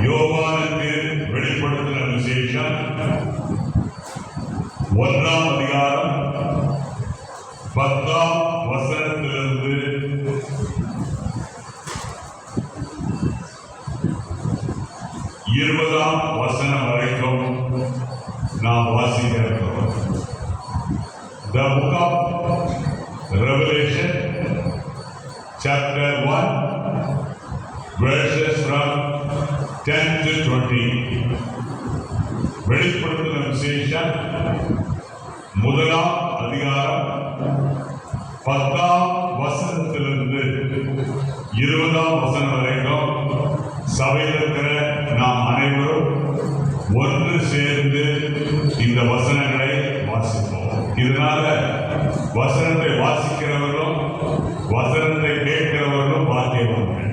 யோவானுக்கு வெளிப்படுத்தின விசேஷம் 1ஆம் அதிகாரம் 10ஆம் வசனத்திலிருந்து 20ஆம் வசனம் வரைக்கும் நாம் வாசிக்க இருக்கிறோம். The book of Revelation, chapter 1, verses from 10 to 20. வெளிப்படுத்தின விசேஷம் 1ஆம் அதிகாரம் 10ஆம் வசனத்திலிருந்து 20ஆம் வசனம் வரைக்கும் சபையில் இருக்கிற நாம் அனைவரும் ஒன்று சேர்ந்து இந்த வசனங்களை வாசிப்போம். இதனால வசனத்தை வாசிக்கிறவர்களும் வசனத்தை கேட்கிறவர்களும் பாக்கியவான்கள்.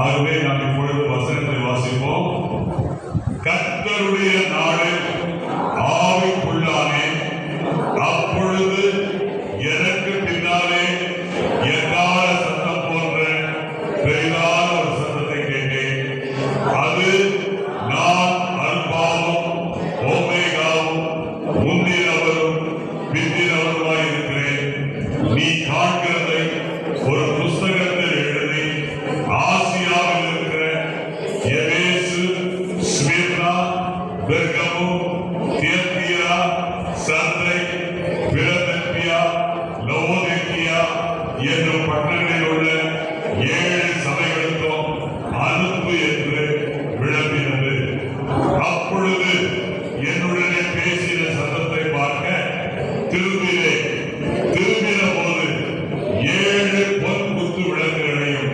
ஆகவே நாம் இப்பொழுது வசனத்தை வாசிப்போம். கர்த்தருடைய நாளில் ஆவிக்குள்ளானே, அப்பொழுது எனக்கு பின்னாலே எக்கால சத்தம் போன்ற பெரிதான ஒரு சத்தத்தை கேட்டேன். அது நான் அல்பாவும் ஓமேகாவும் முந்தினவரும் பிந்தினவருமாய் இருக்கிறேன். நீ காண்கிறதை ஒரு புஸ்தகத்தில் எழுதி ஆசியாவில் இருக்கிற எபேசு, ஸ்மிர்னா, பெர்கமு, தியத்தீரா, சர்தை, பிலதெல்பியா, லவோதிக்கியா என்னும் பட்டணங்களில் உள்ள 7 சபைகளுக்கும் அனுப்பு என்று விளம்பினது. அப்பொழுது என்னுடனே பேசின சத்தத்தை பார்க்க திரும்பின போது 7 பொன் குத்து விளக்குகளையும்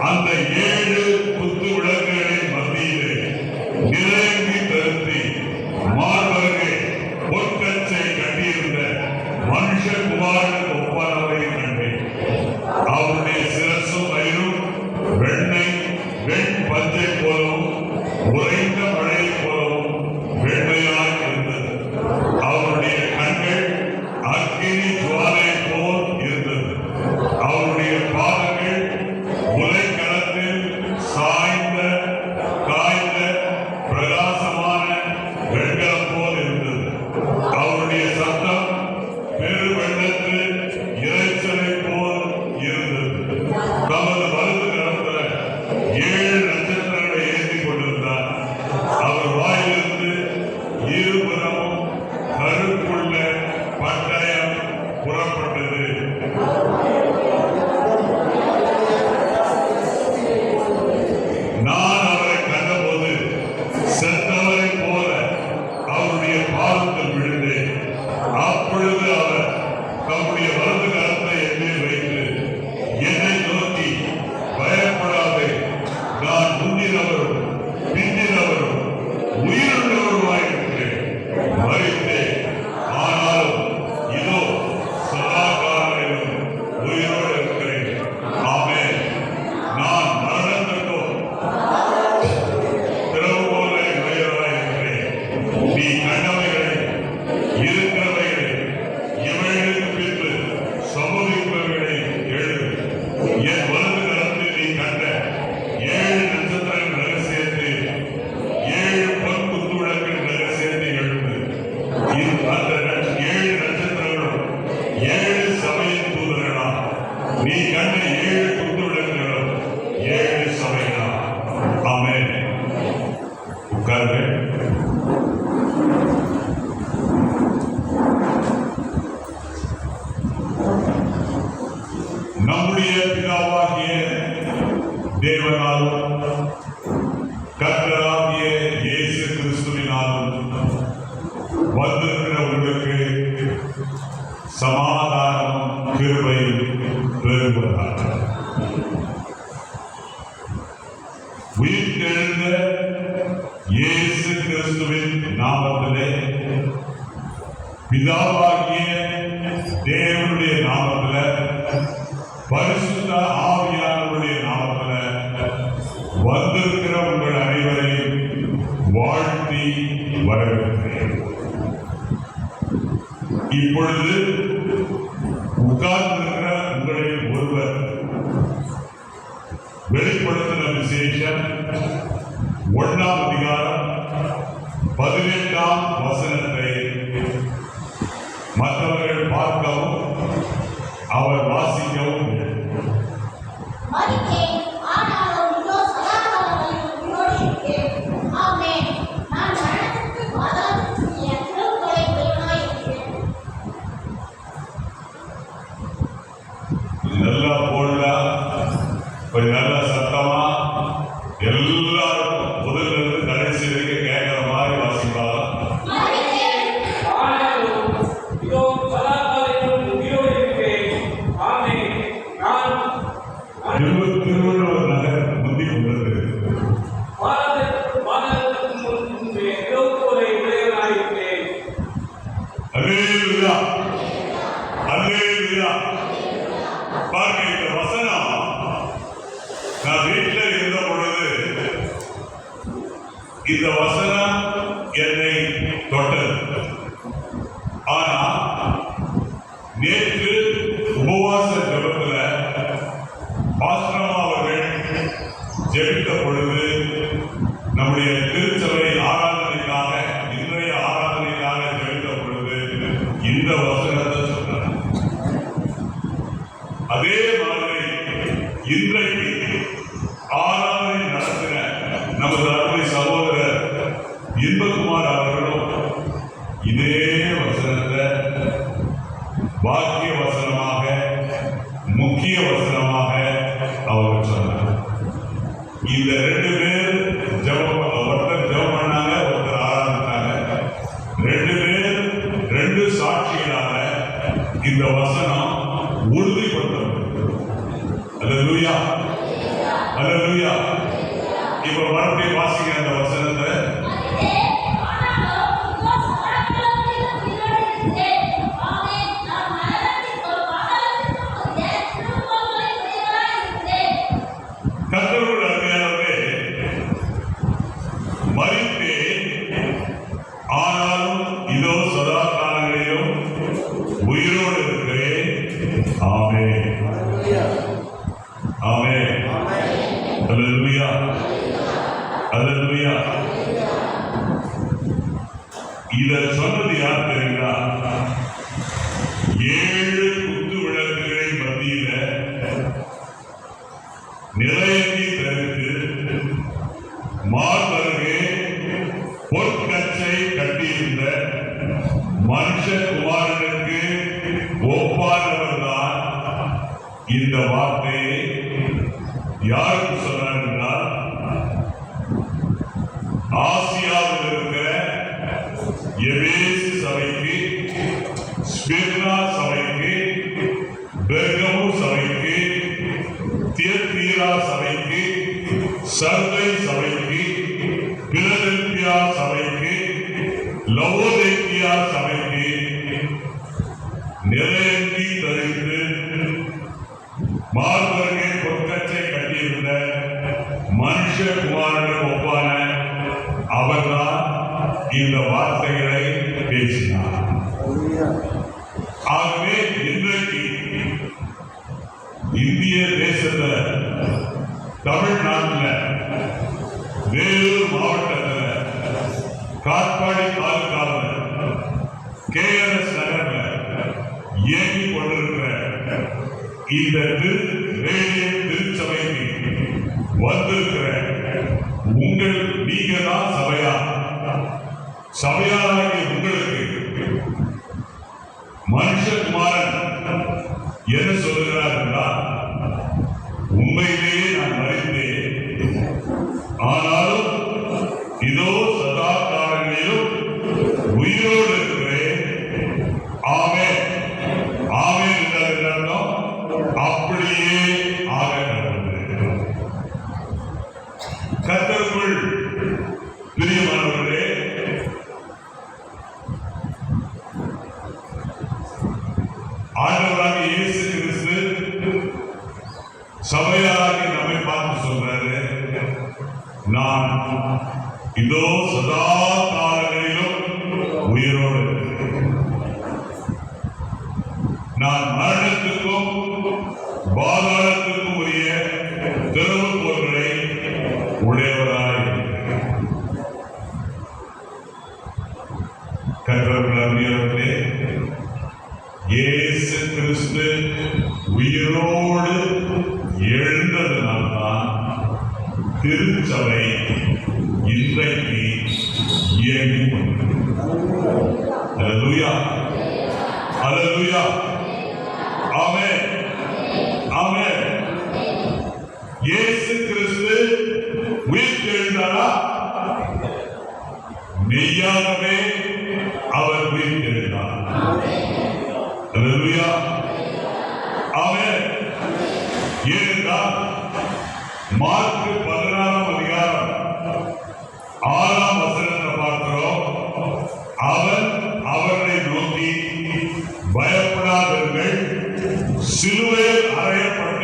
அந்த 7 குத்து விளக்குகளின் மத்தியிலே நிறைந்தி தருத்தி மார்பருகே பொற்கச்சை கட்டியிருந்த மனுஷகுமாரனுக்கு ஒப்பானவரையும் கண்டேன். அவருடைய சிரசும் வயிறும் வெண் பஞ்சை போலவும் உறைந்த மழை போலவும் வெண்மையாய் இருந்தது. அவருடைய கண்கள் அக்கினி ஜுவாலை போல் இருந்தது. அவருடைய பாதங்கள் முலைக்களத்தில் காய்ந்த பிரகாசமான வெண்கலம் போல் இருந்தது. அவருடைய சத்தம் பெரு வெள்ளத்தில் இறைச்சலை போல் இருந்தது. தமது வலது கரத்துல 7 நட்சத்திரங்களை ஏந்தி கொண்டிருந்தார். அவர் வாயிலிருந்து இருபுறமும் கருப்புள்ள பட்டயம் புறப்பட்டது. நான் அவரை கண்டபோது செத்தவரை போல அவருடைய பாதத்தில் விழுந்தேன். அப்பொழுது அவர் தம்முடைய வலது கரத்தை என்னை வைத்து என்னை நோக்கி, பயப்படாதே, நான் முந்தினவரும் பிந்தினவரும் உயிருள்ளவருமாயிருக்கிறேன். மரித்தேன், ஆனாலும் இதோ சதா காலங்களிலும் உயிரோடு இருக்கிறேன். ஆமென். நான் மரணத்திற்கோ திறவுகோலை உடையவராயிருக்கிறேன். நீ கண்டவைகளை, இருக்கிறவைகளை, இவைகளுக்கு பின்பு சமூகிப்பவைகளை எழுது. என் வலது கரத்தில் நீ கண்ட 7 நட்சத்திரங்கள் ரகசியத்தை, 7 பொன் குத்து விளக்கின் ரகசியத்தை எழுது. அந்த 7 நட்சத்திரங்களும் 7 சபையின் தூதர்களா. நீ கண்ட 7 குத்து விளக்குகளும் 7 சபைகளா. ஆமென். உட்காருங்கள். நம்முடைய பிதாவாகிய தேவனாலும் கர்த்தராகிய இயேசு கிறிஸ்துவினாலும் வந்திருக்கிற உங்களுக்கு சமாதானமும் கிருபையும் பெருகுவதாக. உயிர்த்தெழுந்த இயேசு கிறிஸ்துவின் நாமத்திலே, பிதாவாகிய தேவனுடைய நாமத்திலே, பரிசுத்த ஆவியானவருடைய நாமத்திலே வந்திருக்கிற உங்கள் அனைவரையும் வாழ்த்தி வரவேற்கிறேன். இப்பொழுது உட்கார்ந்திருக்கிற உங்களில் ஒருவர் வெளிப்படுத்தின விசேஷம் 17ஆம் வசனத்தை மற்றவர்கள் பார்க்கவும் அவர் வாசிக்கவும் நல்லா போடலாம். கொஞ்சம் நல்லா சத்தமா எல்லாரும் முதல்ல இருந்து கடைசி வரைக்கும் கேட்கிற மாதிரி வாசிப்பாங்க. திருவள்ளுவர் நகர் முந்தி கொண்டது. அல்லேலூயா, அல்லேலூயா. பாருங்க, இந்த வசனம் நான் வீட்டில் இருந்த பொழுது இந்த வசனம் என்னை தொட்டது. ஆனா நேற்று உபவாச ஜபத்துல பாஸ்டர் அவர்கள் ஜெபித்த பொழுது நம்முடைய திருச்சபை ஆராதனைக்காக, இன்றைய ஆராதனைக்காக ஜெபித்த பொழுது இந்த வசனத்தை சொன்னார். அதே மாதிரி இன்றைக்கு ஆராதனை நடத்தின நமது அருமை சகோதரர் இன்பகுமார் அவர்களும் இதே வசனத்தை வாக்கிய வசனமாக, முக்கிய வசனமாக அவர் சொன்னார். இந்த 2 பேர் ஒருத்தர் ஜெபம் பண்ணாங்க, ஒருத்தர் ஆராதித்தாங்க. 2 பேர் 2 சாட்சிகளாக இந்த வசனம் உறுதிப்படுத்தப்பட்டது. அல்லேலூயா, அல்லேலூயா. இப்ப மறுபடியும் வாசிக்கிற அந்த வசனத்தை கர்த்தருடைய அருமையானவரே, மரித்தேன், ஆனாலும் இதோ சதா காலங்களிலும் உயிரோடு இருக்கிறேன். ஆமென், ஆமென், அல்லேலூயா, அல்லேலூயா. இத சொன்னது யார் தெரியுங்களா? 7 குத்து விளக்குகளை மத்தியில நிலையத்தை தரித்து மார்பருகே பொற்கச்சை கட்டியிருந்த மனுஷகுமாரனுக்கு ஒப்பானவர் தான் இந்த வார்த்தையை யாருக்கு சொன்னார் என்றால், ஆசியாவில் இருக்கிற எபேசு சபைக்கு, ஸ்மிர்னா சபைக்கு, பெர்கமு சபைக்கு, தியத்தீரா சபைக்கு, சர்தை சபைக்கு, பிலதெல்பியா சபைக்கு, லவோதிக்கியா சபைக்கு நிலையங்கி தரித்து மார்பருகே பொற்கச்சை கட்டியிருந்த மனுஷகுமாரனுக்கு ஒப்பான அவர்தான் இந்த வார்த்தைகளை பேசினார். ஆகவே இன்றைக்கு இந்திய தேசத்துல, தமிழ்நாட்டில் வேலூர் மாவட்டத்தில் காட்பாடி தாலுகாவில் KRS நகர்ல இயங்கி கொண்டிருக்கிற இந்த திருச்சபைக்கு வந்திருக்கிற நீங்க தான் சபையாராகிய உங்களுக்கு மனுஷகுமாரன் என்ன சொல்லுகிறார் என்றால், உண்மையிலேயே நான் மறித்தேன், ஆனாலும் இதோ சதா காலங்களிலும் உயிரோடு இருக்கிறேன். ஆமென், ஆமென் என்றால் அப்படியே ஆக நடந்தது. கர்த்தருக்குள் பிரியமானவர்களே, ஆண்டவராக இயேசு கிறிஸ்து சபையாராகி நம்மை பார்த்து சொல்றாரு, நான் இதோ சதா காலங்களிலும் உயிரோடு நான் மரணத்துக்கும் பாதாளத்துக்கும் உரிய திறவுகோல்களை உடையவராய் கர்த்தருடைய இயேசு கிறிஸ்து உயிரோடு எழுந்ததனால்தான் திருச்சபை இன்றைக்கு இயங்கிக் கொண்டிருக்கிறது. அல்லேலூயா, அல்லேலூயா, ஆமென், ஆமென். இயேசு கிறிஸ்து உயிர்த்தெழுந்தாரா? மெய்யாகவே அவர் உயிர்த்தெழுந்தார். அல்லேலூயா, ஆமென். ஏனென்றால் மார்க்கு 16ஆம் அதிகாரம் 6ஆம் வசனத்தை பார்க்கிறோம். அவர் அவர்களை நோக்கி, பயப்படாதீர்கள், சிலுவையில் அறையப்பட்ட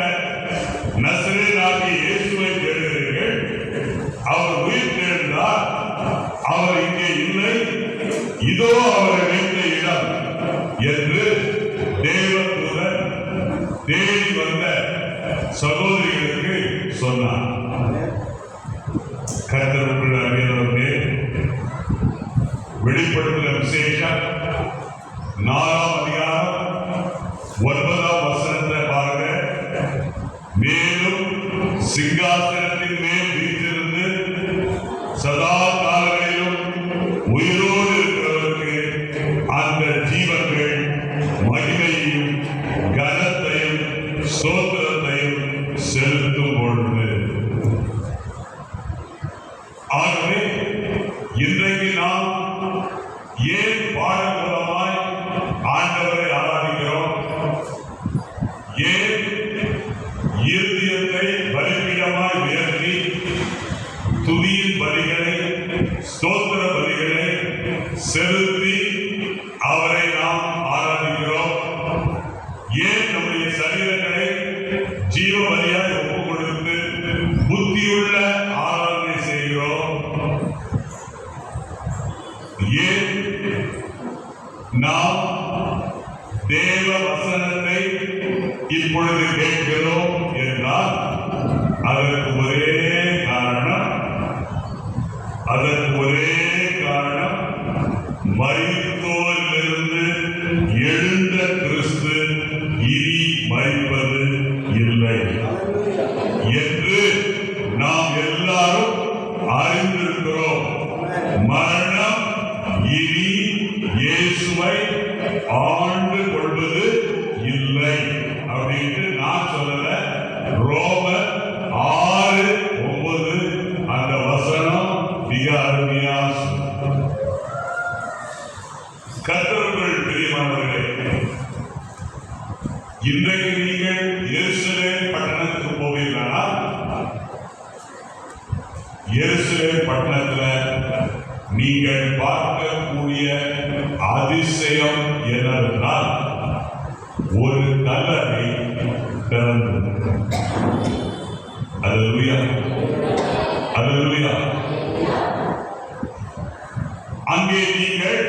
நசரேயனாகிய இயேசுவை தேடுகிறீர்கள். அவர் உயிர்த்தெழுந்தார், அவர் இங்கே இல்லை, இதோ அவரை வைத்த இடம் என்று தேவதூதன் தேடி வந்த சகோதரிகளுக்கு சொன்னார். கர்த்தருக்குள்ளே வெளிப்படுத்தின விசேஷம் 4ஆம் அதிகாரம் 9ஆம் வசனத்தை பாருங்க. மேலும் சிங்காசனத்தின் மேல் வீற்றிருந்து சதா காலங்களிலும் உயிரோடு இருக்கிறவருக்கு அந்த ஜீவன்கள் மகிமையையும் கனத்தையும் ஸ்தோத்திரத்தையும் செலுத்தும் பொழுது. ஆகவே இன்றைக்கு நாம் ஏன் பாடகூலமாய் ஆண்டவரை ஆராதிக்கிறோம்? ஏன் இருதயத்தை பலிபீடமாய் உயர்த்தி துதியின் பலிகளை, ஸ்தோத்திர பலிகளை செலுத்தி அவரை நாம் ஆராதிக்கிறோம்? ஏன் நம்முடைய சரீரங்களை ஜீவ பலியாய் ஒப்புக் கொடுத்து புத்தியுள்ள ஆராதனை செய்கிறோம்? ஏன் நாம் தேவ வசனத்தை இப்பொழுது கேட்கிறோம் என்றால் அதற்கு ஒரே காரணம், மரித்தோரிலிருந்து எழுந்த கிறிஸ்து இனி மரிப்பது இல்லை என்று நாம் எல்லாரும் அறிந்திருக்கிறோம். மரணம் இனி இயேசுவை ஆண்டு கொள்வது இல்லை அப்படின்னு நான் சொல்லல. ரோமர் 6:9 அந்த வசனம் மிக அருமையா. கர்த்தருக்குள் பிரியமானவர்களே, இன்றைக்கு நீங்கள் எருசலேம் பட்டணத்துக்கு போவீர்களா? எருசலேம் பட்டணத்தில் நீங்கள் பார்க்கக்கூடிய அதிசயம் என்னவென்றால் ஒரு கல்லறை திறந்தது. அல்லேலூயா, அல்லேலூயா. அங்கே நீங்கள்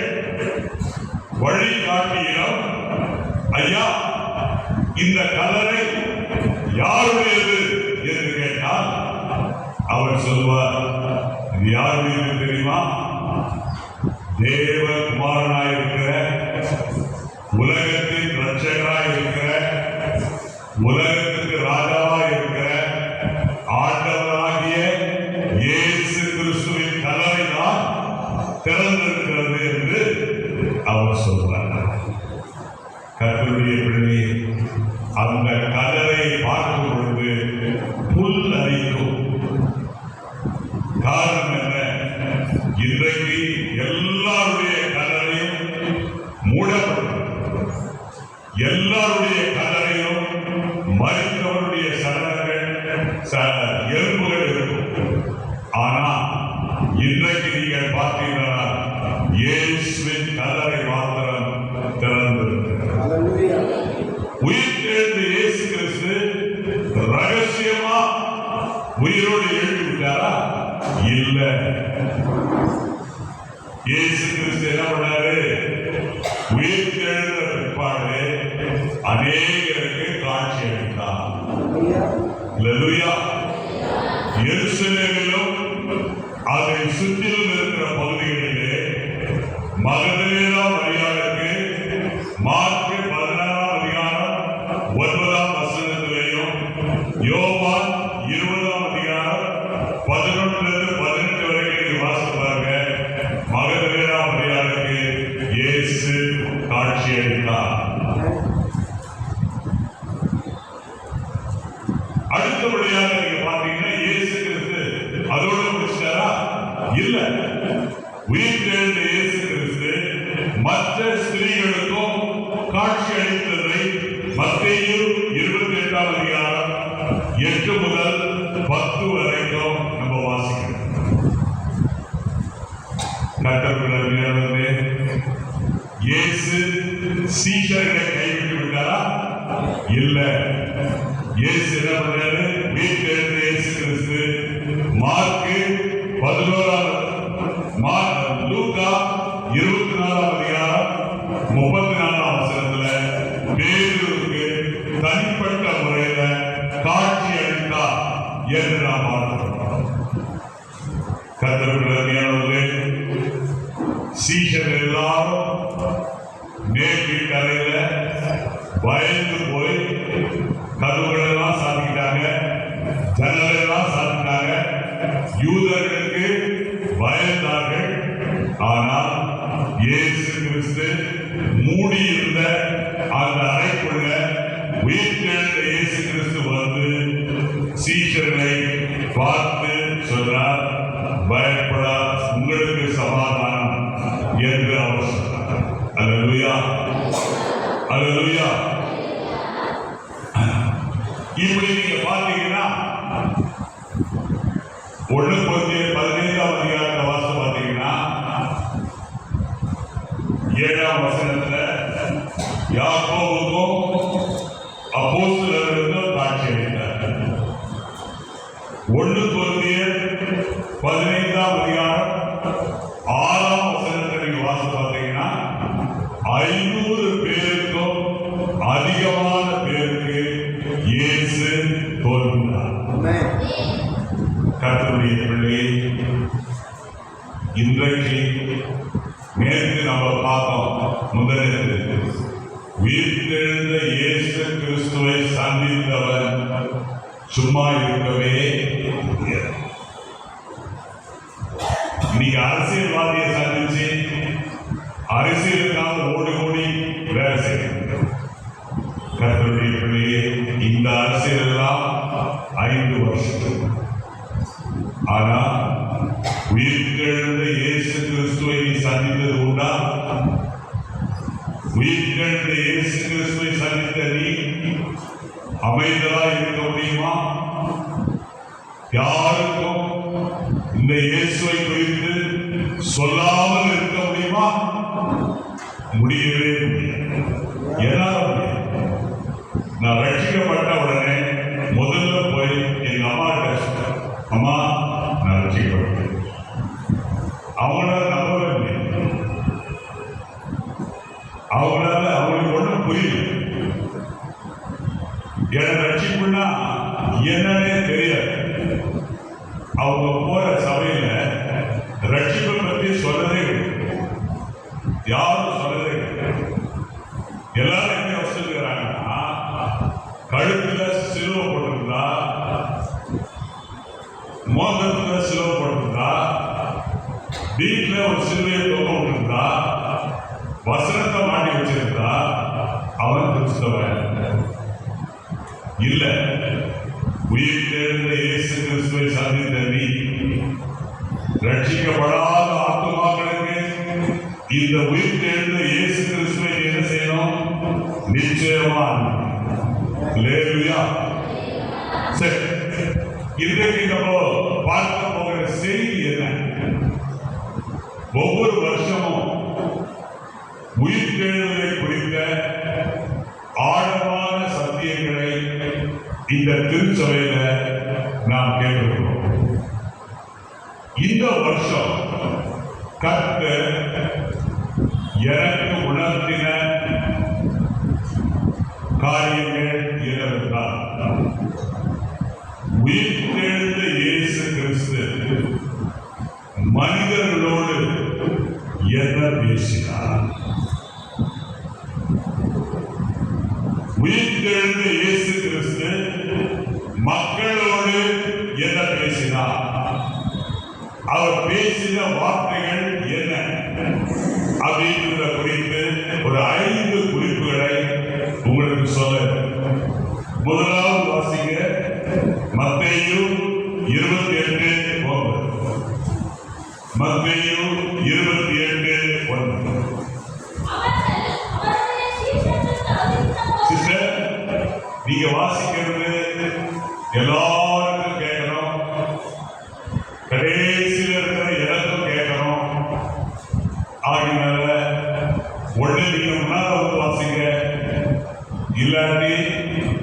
வழிகாட்டியிடம், ஐயா இந்த கல்லறை யாருடையது என்று கேட்டால் அவர் சொல்வார், இது யாருடையது தெரியுமா? தேவகுமாரனாயிருக்கிற, உலகத்தின் இரட்சகராயிருக்கிற, உலகத்துக்கு ராஜாவாயிருக்கிற ஆண்டவராகிய இயேசு கிறிஸ்துவின் கல்லறை தான் திறந்திருக்கிறது என்று அவர் சொல்றார். கர்த்தருடைய பிள்ளை, அந்த கல்லறை பார்க்கும் பொழுது புல் அரிக்கும். காரணம் என்ன? இன்றைக்கு எல்லாருடைய கல்லறையும் மூடப்படும். எல்லாருடைய கல்லறையும் மரித்தவருடைய சடலங்கள், எலும்புகள் இருக்கும். ஆனா இன்றைக்கு நீங்கள் பார்த்தீங்கன்னா இயேசுவின் கல்லறை மாத்திரம் திறந்திருக்கிறது. உயிர்த்தெழுந்த இயேசு கிறிஸ்து ரகசியமா உயிரோடு எழுதி விட்டாரா? இல்ல. இயேசு கிறிஸ்து என்ன பண்ணாரு? உயிர்த்தெழுந்த பிற்பாடு அநேகருக்கு காட்சி அளித்தார். அல்லேலூயா. எருசலேமிலும் அதை சுற்றிலும் இருக்கிற பகுதிகளிலே மகதலேனா இல்ல, உயிர்த்தெழுந்த இயேசு கிறிஸ்து மற்ற ஸ்திரீகளுக்கும் காட்சி அளித்ததை மத்தேயு 28ஆம் அதிகாரம் 8 முதல் 10 வரைக்கும் நம்ம வாசிக்கிறோம். கர்த்தருடைய இயேசு சீஷர்களை கைவிட்டு விட்டாரா? இல்ல. இயேசு என்ன பண்றாரு? உயிர்த்தெழுந்த இயேசு கிறிஸ்து மார்க்கு 11 லூக்கா 24ஆம் அதிகாரம் 34ஆம் வசனத்துல பேதுருக்கு தனிப்பட்ட முறையில காட்சி அளித்தார் என்று நாம் பார்க்கிறோம். கர்த்தருடைய சீஷர்கள் எல்லாரும் மேல் கரையில பயந்து போய் கதவுகள் எல்லாம் சாத்திக்கிட்டாங்க, ஜன்னல் எல்லாம் சாத்திட்டாங்க. யூதர்களுக்கு பயந்தார்கள். ஆனால் இயேசு கிறிஸ்து மூடி இருந்த அந்த அறைக்குள்ள உயிர்த்தெழுந்த இயேசு கிறிஸ்து வந்து சீஷர்களை பார்த்து சொன்னார், பயப்படா, உங்களுக்கு சமாதானம் என்று அவர் சொன்னார். அல்லேலூயா, அல்லேலூயா. இப்படி நீங்க பார்த்தீங்கன்னா 1 Corinthians 15ஆம் அதிகாரத்தை வாசித்து பார்த்தீங்கன்னா 7ஆம் வசனத்துல யாக்கோபுக்கும் அப்போஸ்தலர்களுக்கும் காட்சி அளித்தார். 1 Corinthians 15ஆம் அதிகாரம் 6ஆம் வசனத்தை நீங்க வாசித்து பார்த்தீங்கன்னா 500 பேருக்கும் அதிகமான பேருக்கு இயேசு தோன்றினார். கர்த்தருடைய பிள்ளையே, இன்றைக்கு நேற்று நம்ம பார்த்தோம், முதலில் உயிர்த்தெழுந்த இயேசு கிறிஸ்துவை சந்தித்தவன் சும்மா இருக்கவே முடியாது. இன்னைக்கு அரசியல்வாதியை சந்திச்சு அரசியலுக்காக ஓடி ஓடி வேலை செய்யணும். கர்த்தருடைய பிள்ளையே, இந்த அரசியல் எல்லாம் 5 வருஷம். ஆனா உயிர்த்தெழுந்த இயேசு கிறிஸ்துவை சந்தித்தது உண்டா? உயிர்த்தெழுந்த இயேசு கிறிஸ்துவை சந்தித்த நீ அமைதலா இருக்க முடியுமா? யாருக்கும் இந்த இயேசுவை குறித்து சொல்லாமல் இருக்க முடியுமா? முடியவே முடியாது. என்னால முடியாது. நான் ரட்சிக்கப்பட்ட உடனே முதல்ல போய் எங்க அம்மா அம்மா நான் ரட்சிக்கப்பட்டேன். அவங்களால நம்பவே முடியாது. அவங்களால அவங்களுக்கு ஒன்றும் புரியல. எனக்கு ரட்சிப்புன்னா என்னன்னே தெரியாது. அவங்க போற சபையில ரட்சிப்பை பற்றி சொல்லதே கிடையாது. யாரும் சொல்லதே கிடையாது. எல்லாரும் என்ன வச்சிருக்கிறாங்கன்னா, கழுத்துல சிலுவை போட்டிருந்தா, மோதிரத்துல சிலுவை போட்டிருந்தா, வீட்டுல ஒரு சிலுவையை தொங்க விட்டுருந்தா, வசனத்தை மாட்டி வச்சிருந்தா அவன் கிறிஸ்தவன் இல்ல. உயிர்த்தெழுந்த இயேசு கிறிஸ்துவை சந்தித்த நீ ரட்சிக்கப்படாத ஆத்துமாக்களுக்கு இந்த உயிர்த்தெழுந்த இயேசு கிறிஸ்துவை என்ன செய்யணும்? நிச்சயமா. அல்லேலூயா. சரி, இன்றைக்கு நம்ம பார்க்க போகிற செய்தி என்ன? ஒவ்வொரு வருஷமும் உயிர்த்தெழுதலை குறித்த ஆழமான சத்தியங்களை இந்த திருச்சபையில நாம் கேட்டிருக்கிறோம். இந்த வருஷம் கர்த்தர் எனக்கு உணர்த்தின காரியங்கள் என்னவென்றால், உயிர்த்தெழுந்த இயேசு கிறிஸ்து மனிதர்களோடு என்ன பேசினார்? உயிர்த்தெழுந்த இயேசு கிறிஸ்து மக்களோடு என்ன பேசினார்? அவர் பேசின வார்த்தைகள் என்ன அப்படின்றத குறித்து ஒரு 5 குறிப்புகளை உங்களுக்கு சொல்ல. முதலாவது வாசிங்க, மத்தேயு 28:9. மத்தேயு 28:1. சிஸ்டர், நீங்க வாசிக்கிறது எல்லாருக்கும் கேட்கணும், கடைசியில் இருக்கிற எனக்கும் கேட்கணும். ஆகினால ஒண்ணு நீங்க முன்னால வந்து வாசிங்க, இல்லாட்டி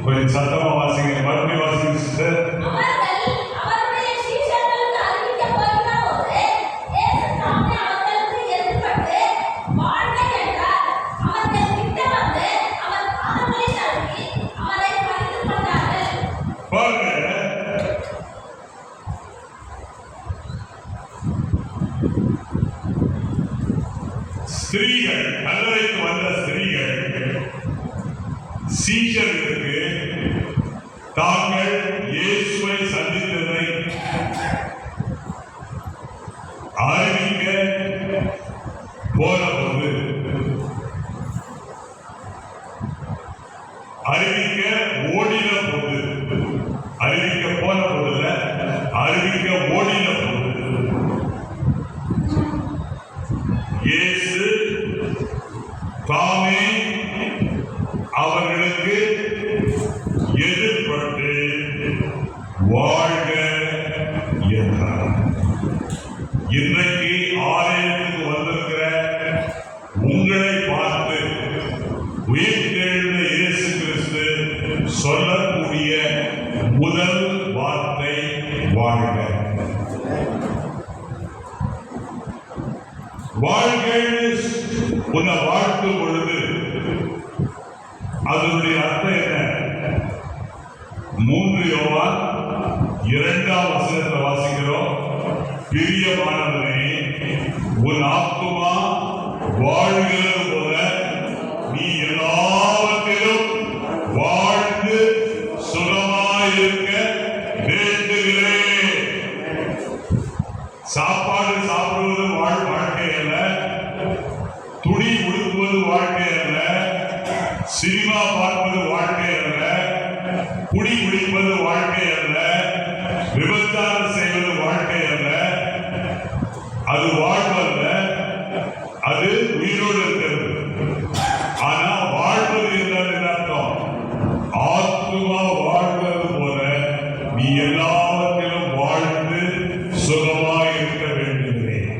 கொஞ்சம் சத்தமா வாசிங்க. மறுபடியும் வாசிங்க சிஸ்டர். ஸ்திரீகள், கல்லறைக்கு வந்த ஸ்திரீகள் சீஷர்களுக்கு தாங்கள் இயேசுவை சந்தித்ததை அறிவிக்க போனபோது ஓடின போது இயேசு தாமே அவர்களுக்கு எதிர்பட்டு வாழ்க என்றார். இன்றைக்கு ஆலயத்துக்கு வந்திருக்கிற உங்களை பார்த்து உயிர்த்தெழுந்த இயேசு கிறிஸ்து சொல்லக்கூடிய முதல் வார்த்தை வாழ்க. வாழ்க்கைன்னு உன்னை வாழ்த்தும் பொழுது அதனுடைய அர்த்தம் என்ன? 3 யோவான் 2ஆம் வசனத்தை வாசிக்கிறோம். பிரியமானவனே, உன் ஆத்துமா வாழ்கிறது போல நீ எல்லாவற்றிலும் வாழ்ந்து சுகமாயிருக்க வேண்டுகிறேன். சாப்பாடு சாப்பிடுவது வாழ்க்கை அல்ல, துணி உடுத்துவது வாழ்க்கை அல்ல, சினிமா பார்ப்பது வாழ்க்கை அல்ல, குடி குடிப்பது வாழ்க்கை அல்ல, விபச்சாரம் செய்வது வாழ்க்கை அல்ல. அது வாழ்வல்ல, அது உயிரோடு இருக்கிறது. ஆனா வாழ்வது என்றால் என்ன அர்த்தம்? ஆத்துமா வாழ்வது போல நீ எல்லாவற்றிலும் வாழ்ந்து சுகமாய் இருக்க வேண்டுகிறேன்.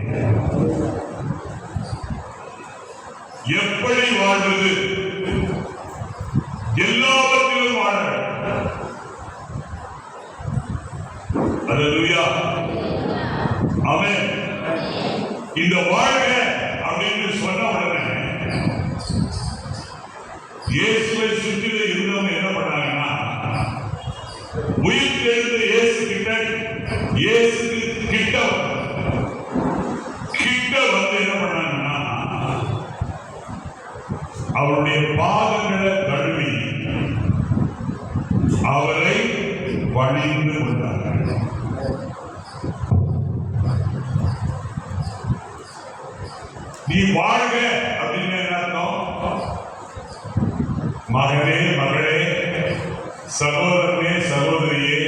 எப்படி வாழ்வது? எல்லாவற்றிலும் வாழ. அல்லேலூயா, ஆமென். இந்த வாழ்க அப்படின்னு சொன்ன உடனே இயேசுவை சுற்றில இருந்தவங்க என்ன பண்ணாங்கன்னா, உயிர் தெரிந்த இயேசு கிட்ட வந்து என்ன பண்ணாங்கன்னா, அவருடைய பாதங்களை கழுவி அவரை பணிந்து கொண்டார்கள். நீ வாழ்க அப்படின்னு என்ன அர்த்தம்? மகனே, மகளே, சகோதரனே, சகோதரியே,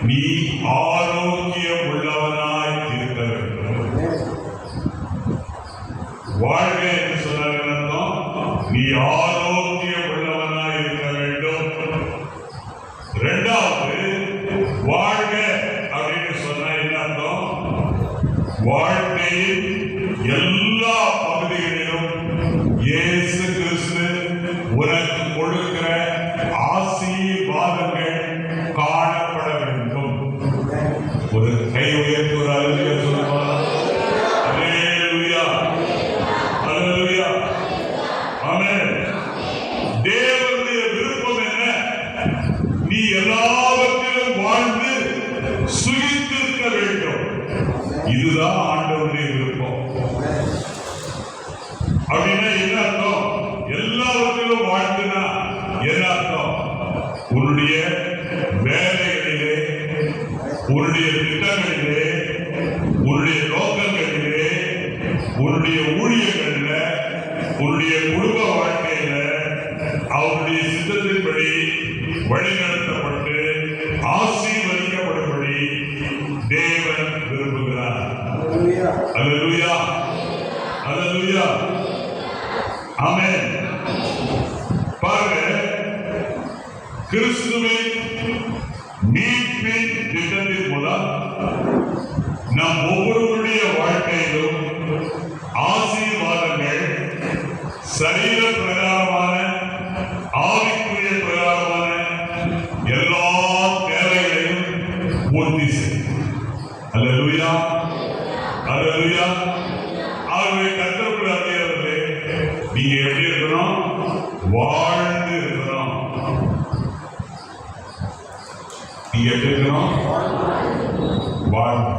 நீ ஆரோக்கியம் உள்ளவனாய் இருக்க வேண்டும். வாழ்க என்று சொன்னார் அர்த்தம், நீ ஆரோக்கியம் உள்ளவனாய் இருக்க வேண்டும். 2வது, வாழ்க அப்படின்னு சொன்னா என்ன அர்த்தம்? வாழ்க்கையில் எல்லா பகுதிகளிலும் இயேசு கிறிஸ்து உனக்கு கொடுக்கிற ஆசீர்வாதங்கள் காணப்பட வேண்டும். ஒரு கை உயர்த்தி ஒரு அல்லேலூயா சொல்லுமா? அல்லேலூயா, அல்லேலூயா, ஆமென். தேவனுடைய விருப்பம் என்ன? நீ எல்லாவற்றிலும் வாழ்ந்து சுகித்திருக்க வேண்டும். இதுதான் ஆண்டவருடைய விருப்பம். அப்படின்னா என்ன அர்த்தம்? எல்லாவற்றிலும் வாழ்ந்துனா என்ன அர்த்தம்? உன்னுடைய வேலைகளிலே, உன்னுடைய திட்டங்களிலே, உன்னுடைய நோக்கங்களிலே, உன்னுடைய ஊழியங்களில, உன்னுடைய குடும்ப வாழ்க்கையில அவருடைய சித்தத்தின்படி வழிநடத்தப்பட்டு ஆசீர்வதிக்கப்படும்படி தேவன் விரும்புகிறார். அல்லேலூயா, அல்லேலூயா, ஆமென். பாருங்க, கிறிஸ்துவின் மீட்பின் திட்டத்தின் மூலம் நம் ஒவ்வொருவருடைய வாழ்க்கையிலும் ஆசீர்வாதங்கள் சரீர பிரகாரமான ஆவிக்குரிய பிரகாரமான எல்லா தேவைகளையும் பூர்த்தி செய்யும். அல்லேலூயா, அல்லேலூயா. ஆகவே கர்த்தருக்குள் அறியவர்களே, நீங்க எப்படி இருக்கணும்? வாழ்ந்து இருக்கணும். நீங்க எப்படி இருக்கணும்? வாழ்ந்து.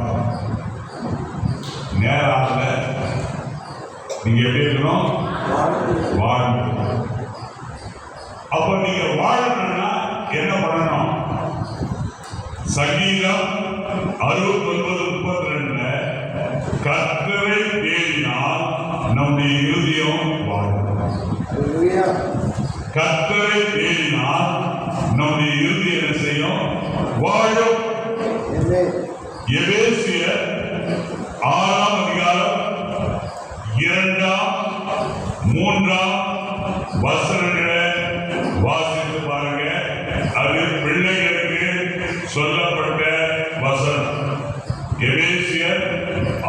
நேராக நீங்க எப்படி இருக்கணும்? வாழ்ந்து. அப்ப நீங்க வாழணும்னா என்ன பண்ணணும்? சங்கீதம் 69:32 கர்த்தரை தேடினால் நம்முடைய இருதயம் வாழும். கர்த்தரை தேடினால் நம்முடைய இருதயம் என்ன செய்யும்? வாழும். எபேசியர் 6ஆம் அதிகாரம் 2ஆம் 3ஆம் வசனங்களை வாசித்து பாருங்க. அது பிள்ளைகளுக்கு சொல்லப்பட்ட வசனம். எபேசியர்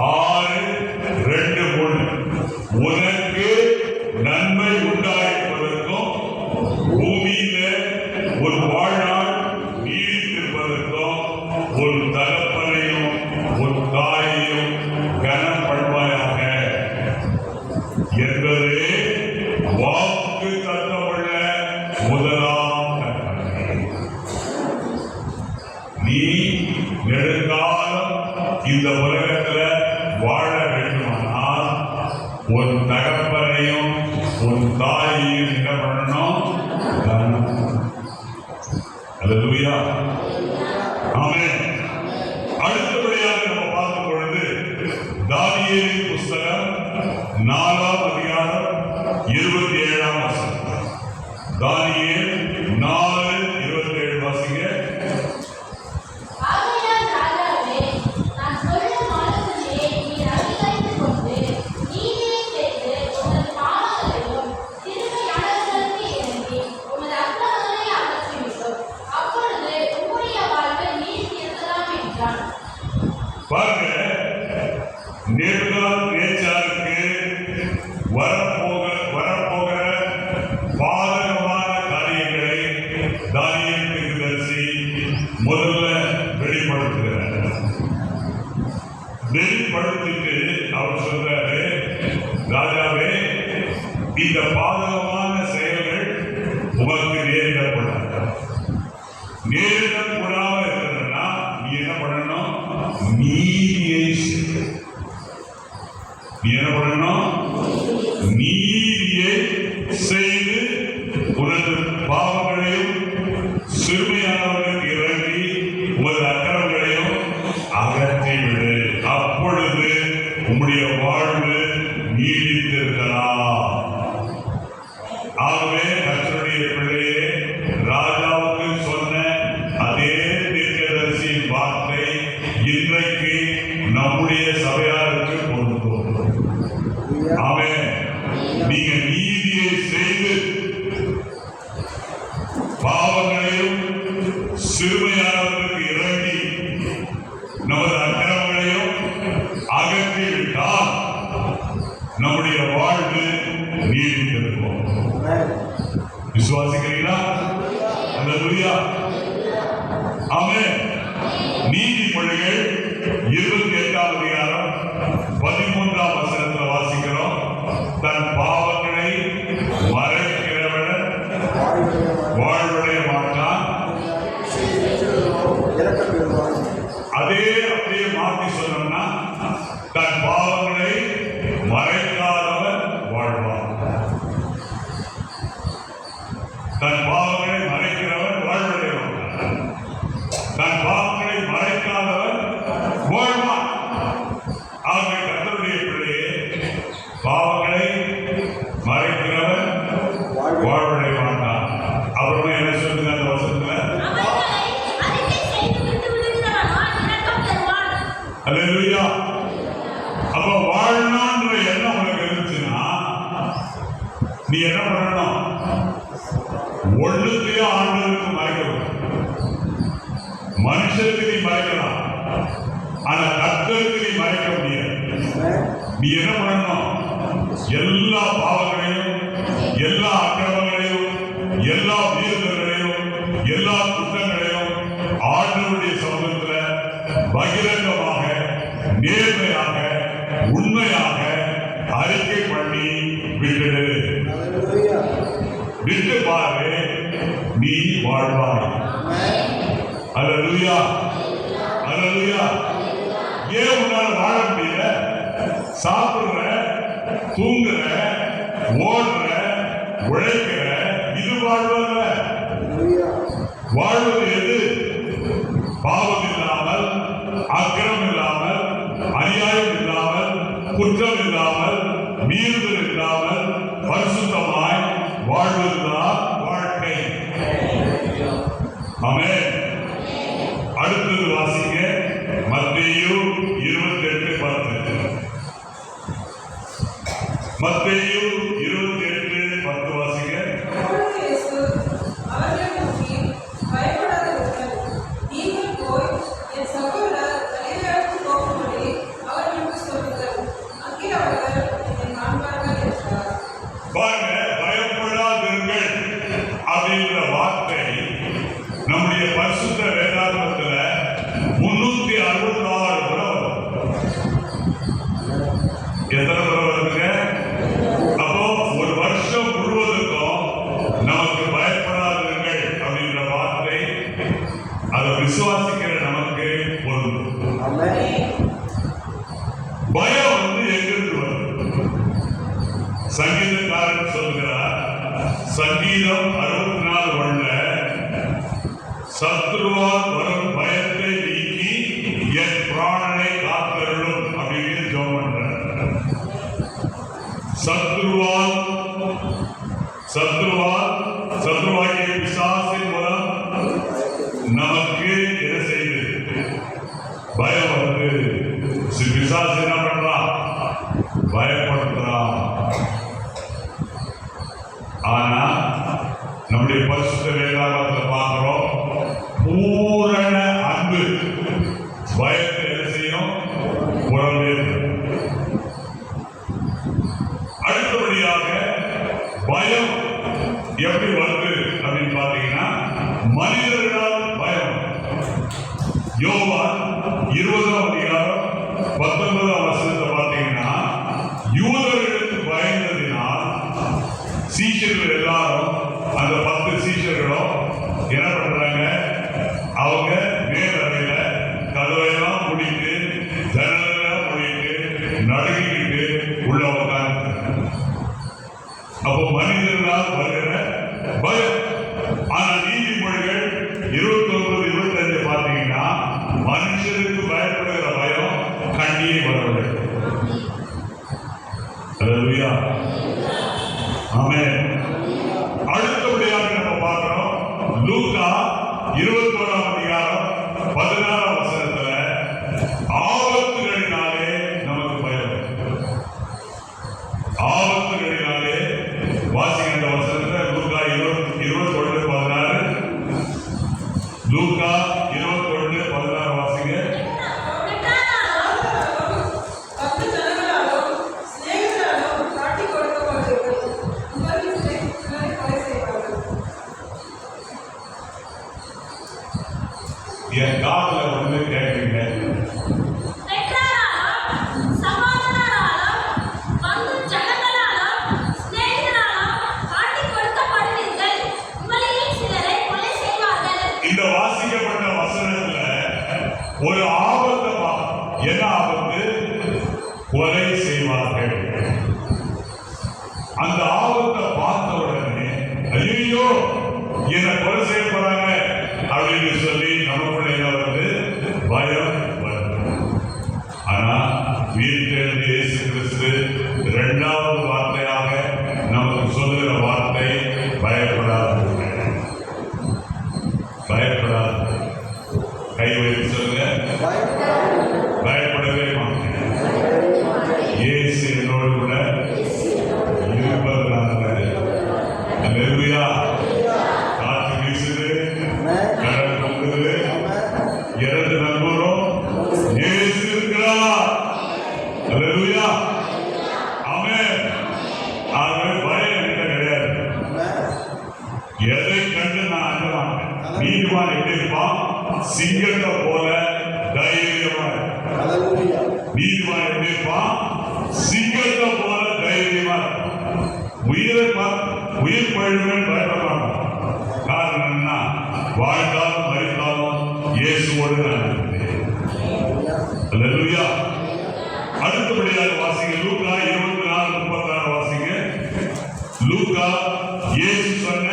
6:2-3 உனக்கு நன்மை உண்டாயிருப்பதற்கும் பூமியில ஒரு வாழ்நாள் நீடித்திருப்பதற்கும் ஒரு தகப்பனையும் ஒரு தாயையும் கனப்படுவாயாக என்பதே வாக்கு தத்தமுள்ள முதலாம் கட்டளை. நீ நெடுங்காலம் இந்த உலகத்துல வாழ வேண்டுமானால் ஒரு தகப்பனையும் ஒரு தாயையும் என்ன பண்ணணும்? அல்லேலூயா, ஆமென். அடுத்தபடியாக நம்ம பார்க்கும் பொழுது தானியேலின் புஸ்தகம் 4ஆம் அதிகாரம் 27ஆம் வசனம். தானியேல் 4:27 வாசிங்க. பாருங்க, நேச்சாருக்கு வரப்போகிற பாதகமான காரியங்களை தானியேல் தீர்க்கதரிசி முதல்ல வெளிப்படுத்துகிறார். வெளிப்படுத்திட்டு அவர் சொல்றாரு, ராஜாவே, இந்த பாதகமான செயல்கள் உமக்கு நேரிடக்கூடாது. நேரிடக்கூடாமல் இருக்கிறதுனா நீ என்ன பண்ணணும்? நீதியை செய். நீ என்ன பண்ணணும்? நீதியை செய்து உனது பாவங்களையும் சிறுமையானவர்களுக்கு இறங்கி உமது அக்கிரமங்களையும் அகற்றிவிடு. அப்பொழுது உம்முடைய வாழ்வு நீடித்திருக்கலாம். ஆகவே கர்த்தருடைய பிள்ளையே, ராஜாவுக்கு சொன்ன அதே தீர்க்கதரிசியின் வார்த்தை இன்றைக்கு நம்முடைய சபையாருக்கு பொருந்தும். ஆமென். நீங்க நீதியை செய்து பாவங்களையும் சிறுமையானவர்களுக்கு இறங்கி நமது அக்கிரமங்களையும் அகற்றிவிட்டால் நம்முடைய வாழ்வு நீடித்திருக்கும். விசுவாசிக்கிறீங்களா? அல்லேலூயா, ஆமென். நீதிமொழிகள் 28ஆம் அதிகாரம் 13ஆம் வசனத்தில் வாசிக்கிறோம். தன் பாவங்களை மறைக்கிறவன் வாழ்வடைய மாட்டான். அதே அப்படியே மாற்றி சொன்னோம்னா, தன் பாவங்களை மறைக்காதவன் வாழ்வான். தன் பாவங்களை மறைக்கிறவன் வாழ்வடைய மாட்டான். தன் பாவங்களை மறைக்காதவன் வாழ்வான். ஆகவே கர்த்தருடைய பிள்ளையே, பாவங்களை மறைக்கிறவன் வாழ்வடைய மாட்டான். அப்புறமா என்ன சொல்லுங்க அந்த வசனத்துல? அல்லேலூயா. அப்ப நீ என்ன பண்ணணும்? ஒண்ணுத்தையும் ஆண்டவருக்கு மறைக்கணும். மனுஷருக்கு நீ மறைக்கலாம், ஆனா கர்த்தருக்கு நீ மறைக்க முடியாது. நீ என்ன பண்ணணும்? எல்லா பாவங்களையும், எல்லா அக்கிரமங்களையும், எல்லா மீறுதல்களையும், எல்லா குற்றங்களையும் ஆண்டவருடைய சமூகத்துல பகிரங்கமாக, நேர்மையாக, உண்மையாக அறிக்கை பண்ணி விட்டுடு. விட்டு பாரு, நீ வாழ்வாய். அல்லேலூயா, அல்லேலூயா. ஏன் உன்னால வாழ முடியல? சாப்பிடுற, தூங்குற, ஓடுற, உழைக்கிற, இது வாழ்வல்ல. வாழ்வது எது? பாவம் இல்லாமல், அக்கிரம் இல்லாமல், அநியாயம் இல்லாமல், குற்றம் இல்லாமல், மீறுதல் இல்லாமல், பரிசுத்தமாய் வாழ்வதுதான் வாழ்க்கை. ஆமென். அடுத்தது வாசிங்க, மத்தேயு 28:10. மத்தேயு 28:10 வாசிங்க. பாருங்க, பயப்படாதீர்கள் அப்படின்ற வார்த்தை நம்முடைய பரிசுத்த வேதாகமத்துல 366 முறை வரும். எத்தனை முறை வருதுங்க? அப்போ ஒரு வருஷம் முழுவதுக்கும் நமக்கு பயப்படாதீர்கள் அப்படின்ற வார்த்தை அதை விசுவாசிக்கிற நமக்கு பொருந்தும். பயம் வந்து எங்கிருந்து வரும்? சங்கீதக்காரன் சொல்கிறார், சங்கீதம் 64:1, சத்ருவால் வரும் பயத்தை நீக்கி என் பிராணனை காத்தருளும் அப்படின்னு ஜெபம் பண்றார். சத்ருவாகிய பிசாசின் மூலம் நமக்கு என்ன செய்யுது? பயம் வந்து பிசாசு என்ன பண்றான்? பயப்படுத்துறான். ஆனா நம்முடைய பரிசுத்த வேதாகமத்தை பார்க்கிறோம், பூரண அன்பு பயத்தை என்ன செய்யும்? புறமே. அடுத்தபடியாக பயம் எப்படி வருது அப்படின்னு பார்த்தீங்கன்னா, மனிதர்களால் பயம். யோவான் 20:19 பார்த்தீங்கன்னா, யூதர்களுக்கு பயந்ததினால் சீஷர்கள் எல்லாரும், அந்த 10 சீஷர்களும் என்ன பண்றாங்க? அவங்க மேலறையில கதவையெல்லாம் முடித்து, ஜன்னலெல்லாம் முடித்து, நடுங்கிட்டு உள்ள உட்கார்ந்து. அப்போ மனிதர்களால் வருகிற பயம். ஆனா நீதிமொழிகள் 29:25 பார்த்தீங்கன்னா, மனுஷருக்கு பயப்படுகிற பயம் கண்ணியை வரவில்லை. அல்லேலூயா, ஆமென். அடுத்தபடியாக நம்ம பார்க்கிறோம், லூக்கா 21:16 ஆபத்துகளினாலே நமக்கு பயம். ஆபத்துகளினாலே வாசிக்கின்ற வசனத்தை லூக்கா 21:16. லூக்கா 21:16 வாசிங்க. என் காதுல வந்து கேட்குறீங்க. இந்த வாசிக்கப்பட்ட வசனத்துல ஒரு ஆபத்தை, என்ன ஆபத்து? கொலை செய்வார்கள். அந்த ஆபத்தை பார்த்த உடனே ஐயோ என்னை கொலை செய்ய போறாங்க அப்படின்னு சொல்லி நமக்குள்ள என்ன வருது? பயம் வருது. ஆனா உயிர்த்தெழுந்த இயேசு கிறிஸ்து 2வது வார்த்தையாக நமக்கு சொல்லுகிற வார்த்தை பயப்படாது. பயப்படாது. கை வைத்து சொல்லுங்க, பயப்படவே மாட்டேன். இயேசு என்னோடு கூட இருப்பதனால அல்லேலூயா. ஆமென். ஆகவே பயம் என்கிட்ட கிடையாது. எதை கண்டு நான் அஞ்ச மாட்டேன். நீதிமான் எப்படி இருப்பான்? சிங்கத்தை போல தைரியமா இருப்பான். நீதிமான் எப்படி இருப்பான்? சிங்கத்தை போல தைரியமா இருப்பான். உயிர் பழுவேன் பயப்பட மாட்டான். காரணம் என்ன? வாழ்ந்தாலும் மறித்தாலும் இயேசுவோடு நான் இருக்கிறேன். அல்லேலூயா. அடுத்தபடியாக வாசிங்க லூக்கா 24:36 வாசிங்க. லூக்கா இயேசு சொன்ன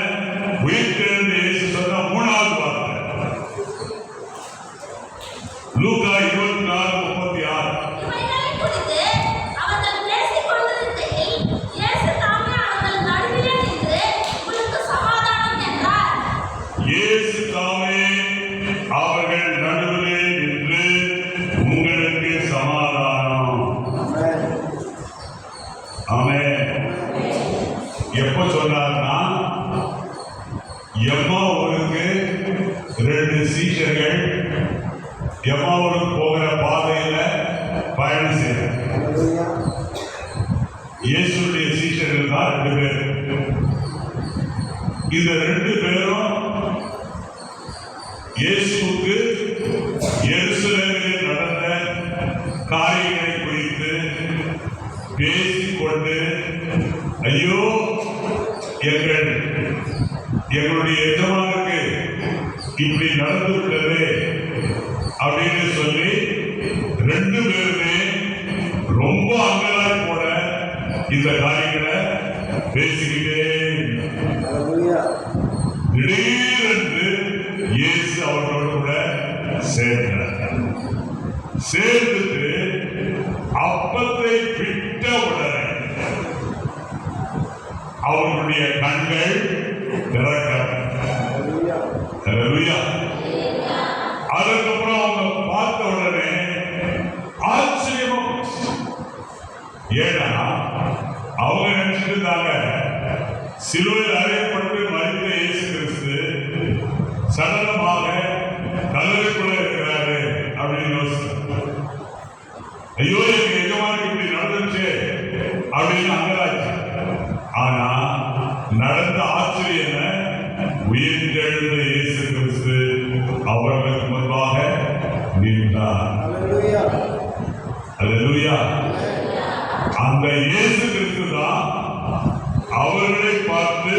உயிர்த்தெழுந்த இயேசு சொன்ன மூணாவது வார்த்தை. லூக்கா 24:36. இயேசு தாமே அவர்கள் நடுவிலே நின்று உங்களுக்கு சமாதானம். ஆமென். எப்ப சொன்னார்னா, எம்மாவூருக்கு 2 சீஷர்கள் எம்மாவூருக்கு போகிற பாதையில பயணம் செய்யறாங்க. இயேசுடைய சீஷர்கள் தான் 2 பேர். இந்த 2 பேரும் இயேசுவுக்கு எருசலேமில் நடந்த காரியங்களை குறித்து பேசிக்கொண்டு, ஐயோ எங்களுடைய எஜமானுக்கு இப்படி நடந்து விட்டது அப்படின்னு சொல்லி 2 பேருமே ரொம்ப அங்கலாய் போட இந்த காரியங்களை பேசிக்கிட்டே திடீரென்று இயேசு அவர்களோடு கூட சேர்ந்தார். சேர்ந்துட்டு அப்பத்தை விட்ட உடனே அவர்களுடைய கண்கள் திறக்கப்பட்டன. அதுக்கப்புறம் அவங்க பார்த்த உடனே ஆச்சரியமா போச்சு. ஏன்னா அவங்க நினைச்சிட்டு இருந்தாங்க, சிலுவையில் அறையப்பட்டு மரித்த இயேசு கிறிஸ்து சடலமாக கல்லறைக்குள்ள இருக்கிறாரு அப்படின்னு யோசிச்சாங்க. ஐயோ எங்க எஜமானுக்கு இப்படி நடந்துச்சு அப்படின்னு அங்கலாச்சு. ஆனா நடந்த ஆச்சரியம் என்ன? உயிர்த்தெழுந்த இயேசு கிறிஸ்து அவர்களுக்கு முன்பாக நின்றார். அல்லேலூயா. அந்த இயேசு கிறிஸ்து தான் அவர்களை பார்த்து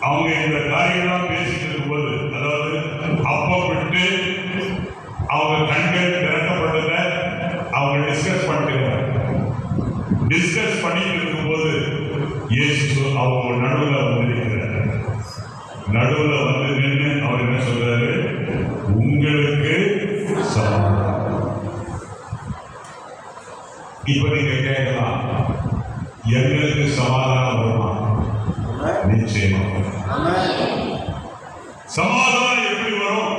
அவங்க இந்த காரியங்கள்லாம் பேசிட்டு இருக்கும்போது, அதாவது அப்பம் விட்டு அவங்க கண்கள் திறக்கப்பட்டத அவங்க டிஸ்கஸ் பண்ணிட்டு இருக்கும்போது இயேசு அவங்க நடுவில் வந்திருக்கிறார். நடுவில் வந்து நின்று அவர் என்ன சொல்றாரு? உங்களுக்கு சமாதானம். இப்ப நீங்க கேட்கலாம், எங்களுக்கு சமாதானம் வருமா? நிச்சயமா. சமாதானம் எப்படி வரும்?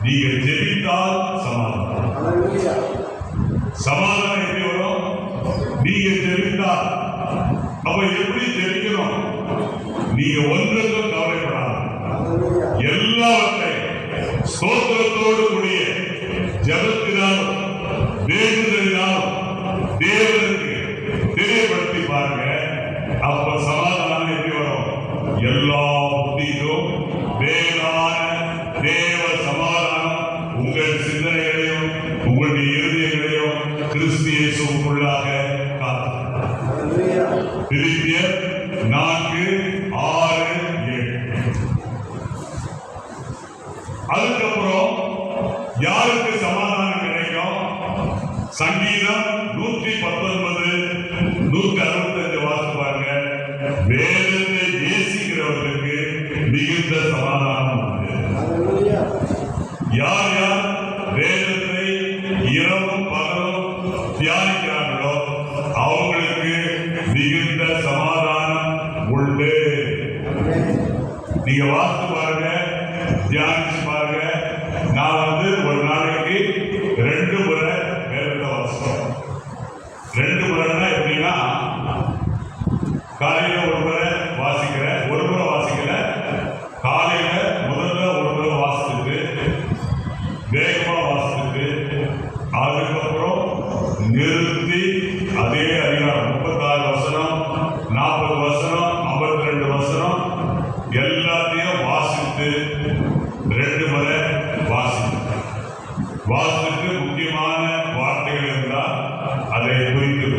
நீங்க ஜெபித்தால் சமாதானம். சமாதானம் எப்படி வரும்? நீங்க ஜெபித்தால். அப்ப எப்படி ஜெபிக்கணும்? நீங்க ஒன்றுக்கும் கவலைப்படாது, எல்லாவற்றையும் ஸ்தோத்திரத்தோடு கூடிய ஜெபத்தினாலும் வேண்டுதலினாலும் தேவனுக்கு தெரியப்படுத்தி பாருங்க. அப்ப சமாதானம் எப்படி வரும்? எல்லா புத்திக்கும் மேலான தேவ சமாதானம் உங்கள் சிந்தனைகளையும் உங்களுடைய இருதயங்களையும் கிறிஸ்து இயேசுவுக்குள்ளாக காத்து. பிலிப்பியர் 4:6-7. அதுக்கப்புறம் யாருக்கு சமாதானம் கிடைக்கும்? சங்கீதம் 119:165 வாசித்து பாருங்க. வேதத்தை நேசிக்கிறவர்களுக்கு மிகுந்த சமாதானம் உண்டு. யார் யார் வேதத்தை இரவும் பகலும் தியானிக்கிறார்களோ அவங்களுக்கு மிகுந்த சமாதானம் உண்டு. நீங்க வாசித்து பாருங்க, தியானிச்சு பாருங்க. நான் ஒரு நாளைக்கு 2 முறை வேதத்தை வாசிப்பேன். 2 முறைன்னா எப்படின்னா, காலையில 1 முறை வாசிக்கிறேன், 1 முறை வாசிக்கல. காலையில முதல்ல 1 முறை வாசிச்சுட்டு வேகமா வாசித்து அதுக்கப்புறம் நிறுத்தி அதே அதிகாரம் 36 வசனம் 40 வசனம் 52 வசனம் எல்லாத்தையும் வாசித்து 2 முறை வாசித்து முக்கியமான வார்த்தைகள் இருந்தால் அதை குறித்து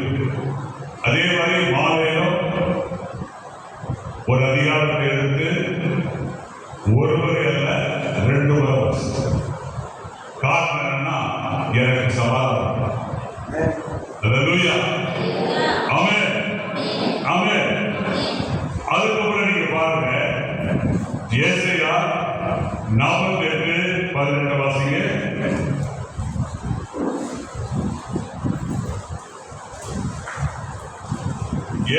அதே மாதிரி மாலையிலும் ஒரு அதிகாரத்தை எடுத்து ஒரு முறை அல்ல 2 முறை வாசித்து காரணம் என்னன்னா எனக்கு சமாதானம். அல்லேலூயா. ஆமென். ஆமென். அதுக்கப்புறம் நீங்க பாருங்க ஏசாயா 48:18 வாசிங்க.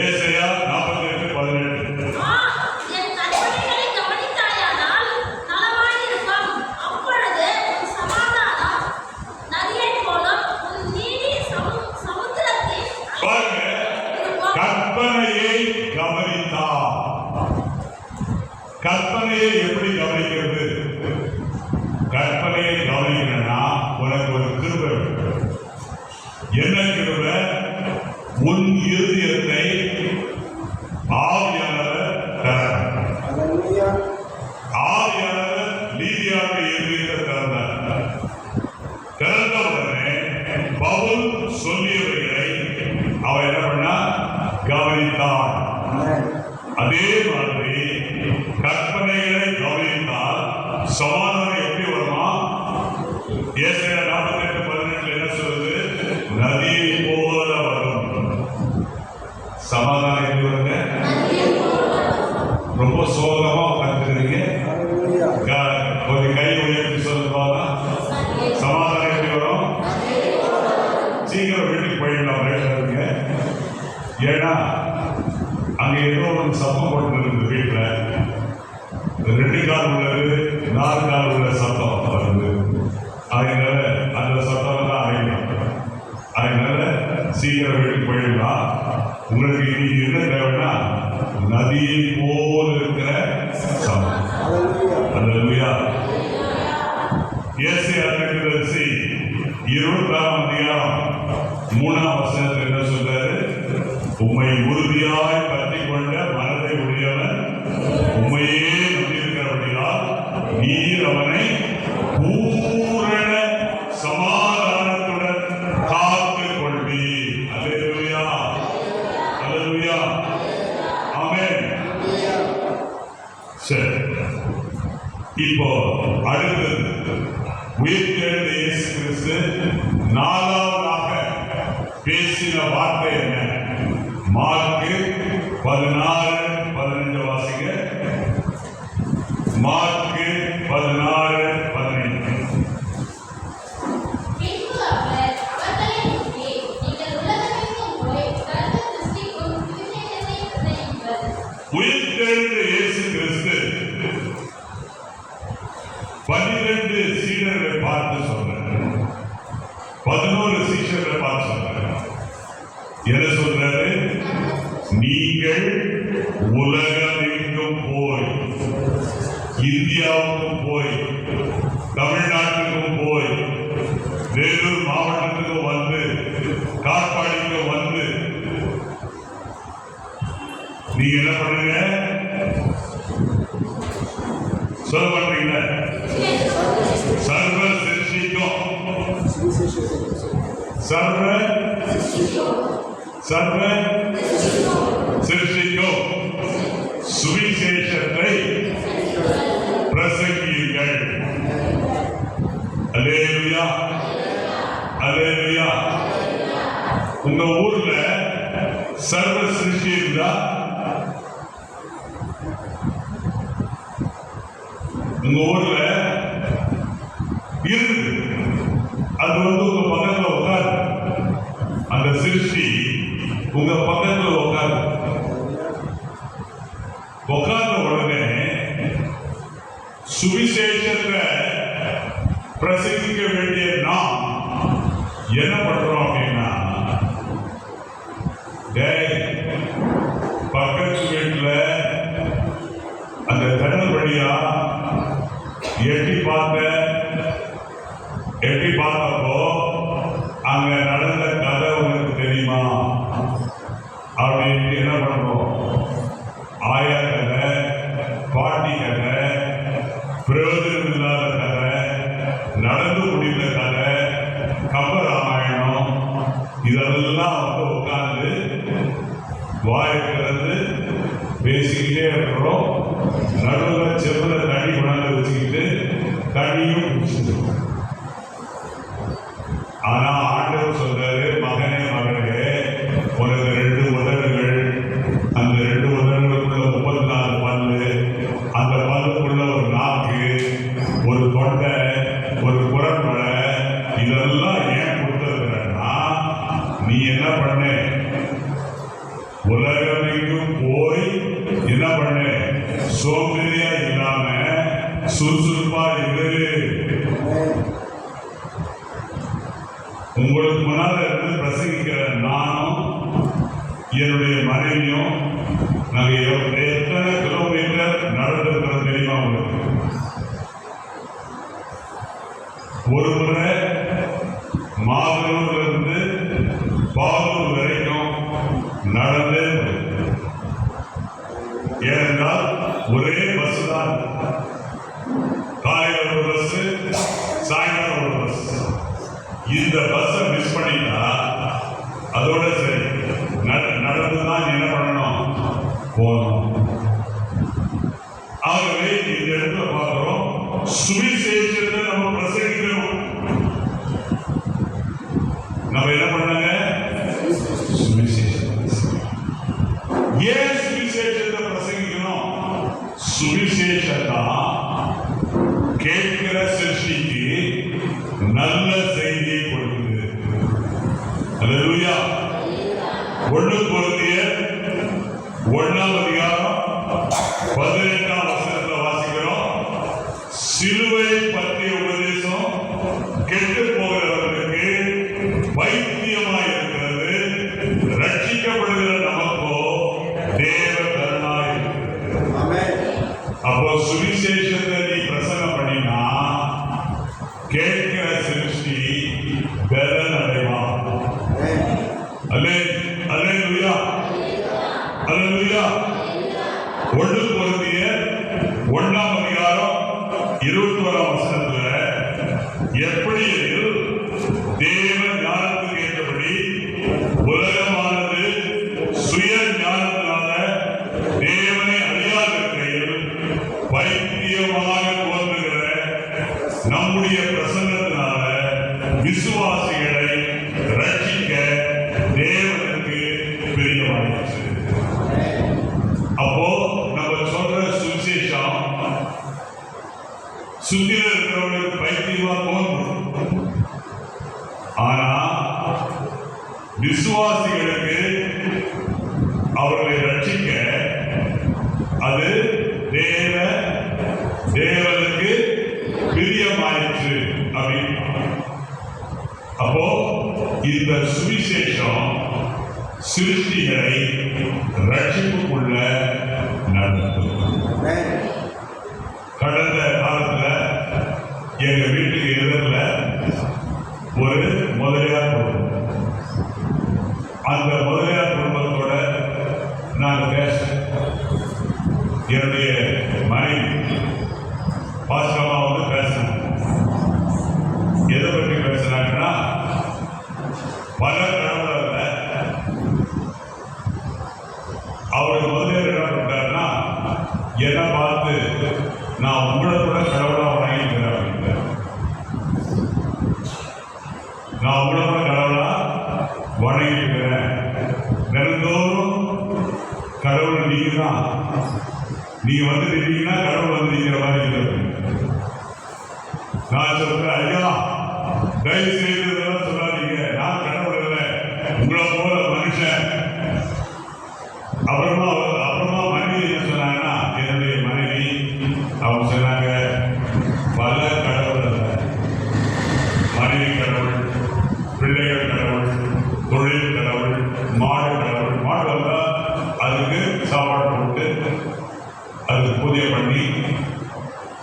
ஏசாயா 48:18. கற்பனையை எப்படி கவனிக்கிறது? கற்பனையை கவனிக்கணும்னா உனக்கு ஒரு கிருபை. என்ன கிருபை? உன் இருதயத்தை ஆவியானவர் ஆவியானவர் லீதியாக இருதயத்தை திறந்தார். திறந்த உடனே பவுல் சொல்லியவைகளை அவர் என்ன பண்ணா? கவனித்தார். அதே மாதிரி கற்பனைகளை கவனித்தால் சமாதானம் எப்படி வருமா? ஏசாயா 48:18 என்ன சொல்லுது? நதியை போல வரும். சமாதானம் எப்படி வருங்க? ரொம்ப சோகமா உட்காந்துருக்கீங்க, ஒரு கை உயர்த்தி சொல்லுவாங்க. சமாதானம் எப்படி வரும்? சீக்கிரம் வீட்டுக்கு போயிடலாம். இருங்க, ஏன்னா அங்கே ஏதோ ஒரு சத்தம் போட்டு இருந்தது. வீட்டில் 2 கால் உள்ளது 4 கால் உள்ள சத்தம் வருது. அதனால அந்த சத்தம் தான் அடையலாம். அதனால சீக்கிரம் வீட்டுக்கு போயிடலாம். உங்களுக்கு இன்னைக்கு என்ன தேவைன்னா நதியை போல் இருக்கிற சத்தம். அல்லேலூயா. ஏசாயா 26 அதிகாரம் 3ஆம் வசனத்தில் என்ன சொல்றாரு? உம்மை உறுதியாய் பற்றி கொண்ட மனதை உடையவன் உண்மையே நம்பியிருக்கிறபடியால் நீர் அவனை பூரண சமாதானத்துடன் காத்துக் கொள்வீர். அல்லேலூயா. அல்லேலூயா. ஆமென். சரி, இப்போ அடுத்தது உயிர்த்தெழுந்த இயேசு கிறிஸ்து 4ஆவதாக பேசின வார்த்தை என்ன? மார்க்கு 16:15 வாசிங்க. மார்க்கு 16:15. உயிர்த்தெழுந்த இயேசு கிறிஸ்து 12 சீடர்களை பார்த்து சொல்றாரு. 11 சீடர்களை பார்த்து சொல்றாரு. என்ன சொல்றாரு? நீங்கள் உலகமெங்கும் போய், இந்தியாவுக்கும் போய், தமிழ்நாட்டுக்கும் போய், வேலூர் மாவட்டத்துக்கும் வந்து, காட்பாடிக்கும் வந்து நீங்க என்ன பண்ணுங்க? சொல்ல மாட்டீங்களா? சர்வ சிருஷ்டிக்கும் சுவிசேஷத்தை பிரசங்கியுங்கள். அல்லேலூயா. அல்லேலூயா. உங்க ஊர்ல சர்வ சிருஷ்டி இருந்தா, உங்க ஊர்ல இருந்து அது வந்து உங்க பக்கத்துல உட்காரு. அந்த சிருஷ்டி உங்க பக்கத்துல உட்காரு. உட்கார்ந்த உடனே சுவிசேஷத்தை பிரசங்கிக்க வேண்டிய நாம் என்ன பண்றோம் அப்படின்னா, பக்கத்து வீட்டுல அந்த கடல் வழியா எட்டி பார்த்த பார்த்தப்போ அங்க நடந்த கதை உங்களுக்கு தெரியுமா அப்படின்னு என்ன பண்றோம்? ஆயா கதை, பாட்டி கதை, பிரயோஜனம் இல்லாத கதை, நடந்து முடிந்த கதை, கம்பராமாயணம், இதெல்லாம் வந்து உட்கார்ந்து வாய்க்கிறது பேசிக்கிட்டே இருக்கிறோம். நடுவில் செவ்வல தண்ணி கொண்டாந்து வச்சுக்கிட்டு தண்ணியும் குடிச்சிருக்கோம். ஆனா ஆண்டவர் சொல்றாரு, மகனே மகளே, உனக்கு 2 உதடுகள், அந்த 2 உதடுகளுக்குள்ள 34 பல்லு, அந்த பல்லுக்குள்ள ஒரு நாக்கு, ஒரு தொண்டை, ஒரு குரல்வளை, இதெல்லாம் ஏன் கொடுத்திருக்கிறன்னா, நீ என்ன பண்ண? உலகமெங்கும் போய் என்ன பண்ண? சோம்பேறியா இல்லாம சுறுசுறுப்பா இரு. உங்களுக்கு முன்னால இருந்து பிரசங்கிக்கிற நானும் என்னுடைய மனைவியும் நாங்க எத்தனை கிலோமீட்டர் நடந்திருக்கிறோம் தெரியுமா உங்களுக்கு? ஒரு முறை மாதூர்ல இருந்து பாலூர் வரைக்கும் நடந்தே, ஏனென்றால் ஒரே பஸ் தான். காலையில் ஒரு பஸ், சாயங்காலம் ஒரு பஸ். இந்த பஸ்ஸை மிஸ் பண்ணிட்டா அதோட சரி, நடந்துதான் என்ன பண்ணணும்? போகணும். ஆகவே இந்த இடத்துல பார்க்கிறோம், சுவிசேஷத்தை நம்ம பிரசங்கிக்கணும். நம்ம என்ன பண்ணாங்க? சுவிசேஷம். ஏன் சுவிசேஷத்தை பிரசங்கிக்கணும்? சுவிசேஷத்தான் கேட்கிற சிருஷ்டிக்கு நல்ல செய்தியை கொடுக்குது. அல்லேலூயா. 1 கொரிந்தியர் 1ஆம் அதிகாரம் 18ஆம் வசனத்துல வாசிக்கிறோம். சிலுவை பற்றிய உபதேசம் கெட்டு போகிறவர்களுக்கு வைத்தியமாய் இருக்கிறது, ரட்சிக்கப்படுகிற நமக்கோ தேவ கருணாய் இருக்கிறது. அப்போ சுவிசேஷத்தை நீ பிரசங்கம் பண்ணினா கேட்கிற சிருஷ்டி பலன் அடைவான். அல்லேலூயா, அல்லேலூயா. 1 கொரிந்தியர் 1ஆம் அதிகாரம் 21ஆம் வசனத்துல, எப்படி எனில் தேவ ஞானத்துக்கு ஏற்றபடி உலகமானது சுய ஞானத்தினால தேவனை அறியாதிருக்கையில் பைத்தியமாக தோன்றுகிற நம்முடைய பிரசன்னத்தினால விசுவாசிகளை ரட்சிக்க தேவனுக்கு பிரியமாயிற்று. அப்போ நம்ம சொல்ற சுவிசேஷம் சுத்தில இருக்கிறவங்களுக்கு பைத்தியமா தோன்றும். ஆனா விசுவாசிகளுக்கு அவர்களை ரட்சிக்க அது தேவனுக்கு பிரியமாயிற்று அப்படின்னு. அப்போ இந்த சுவிசேஷம் சிருஷ்டிகளை ரட்சிப்புக்குள்ள நடத்தும். கடந்த காலத்துல எங்க வீட்டுக்கு எதிரில் ஒரு முதலியார் குடும்பம். அந்த முதலியார் குடும்பத்தோட நான் பேசுறேன். என்னுடைய மனைவி பாஸ்கமா வந்து பேசினேன். எதை பற்றி பேசினாங்கன்னா, பல கடவுள அவருக்கு முதலியார் என்ன பண்ணிட்டாருன்னா, என்னை பார்த்து நான் உங்களை கூட கடவுளா வணங்கிக்கிறேன் அப்படின்ட்டு. நான் உங்களை கூட கடவுளா வணங்கிக்கிறேன். தினந்தோறும் கடவுள் நீங்க தான், நீங்க வந்து நின்றீங்கன்னா கடவுள் வந்து நிற்கிற மாதிரி இருக்கு. நான் சொல்றேன், ஐயா தயவு செய்து இதெல்லாம் சொல்லாதீங்க, நான் கடவுள் இல்லை, உங்களை போல மனுஷன். அப்புறமா மனைவி என்ன சொன்னாங்கன்னா, என்னுடைய மனைவி அவங்க சொன்னாங்க, பல கடவுள் அல்ல, மனைவி கடவுள், பிள்ளைகள் கடவுள், தொழில் கடவுள், மாடு கடவுள். மாடு வந்தா அதுக்கு சாப்பாடு போட்டு அதுக்கு பூஜை பண்ணி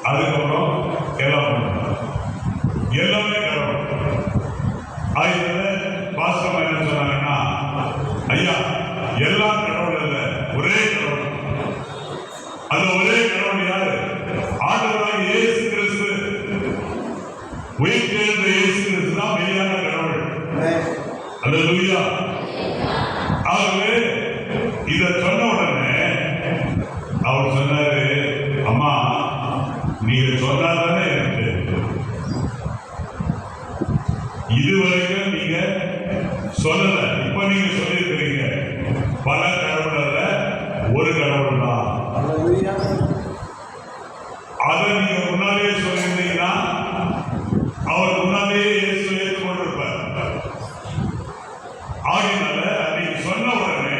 அதுக்கப்புறம் எல்லாம் பண்ணுறாங்க. எல்லாமே கடவுள். அதனால பாஸ்டர் என்ன சொன்னாங்கன்னா, ஐயா எல்லா கடவுள் அல்ல, ஒரே கடவுள். அந்த ஒரே கடவுள் யாரு? ஆண்டவராக இயேசு கிறிஸ்து. உயிர்த்தெழுந்த இயேசு கிறிஸ்து தான் மெய்யான கடவுள். அல்லேலூயா. ஆகவே இத சொன்ன உடனே அவர் சொன்னாரு, அம்மா நீங்க சொன்னாதானே எனக்கு இதுவரைக்கும் நீங்க சொல்லல, இப்ப நீங்க சொல்லியிருக்கிறீங்க பல கடவுள் அல்ல, ஒரு கடவுள் தான். அதை நீங்க முன்னாலே சொல்லியிருந்தீங்கன்னா அவர் முன்னாலேயே இயேசு ஏற்றுக்கொண்டிருப்பார். ஆகினால நீங்க சொன்ன உடனே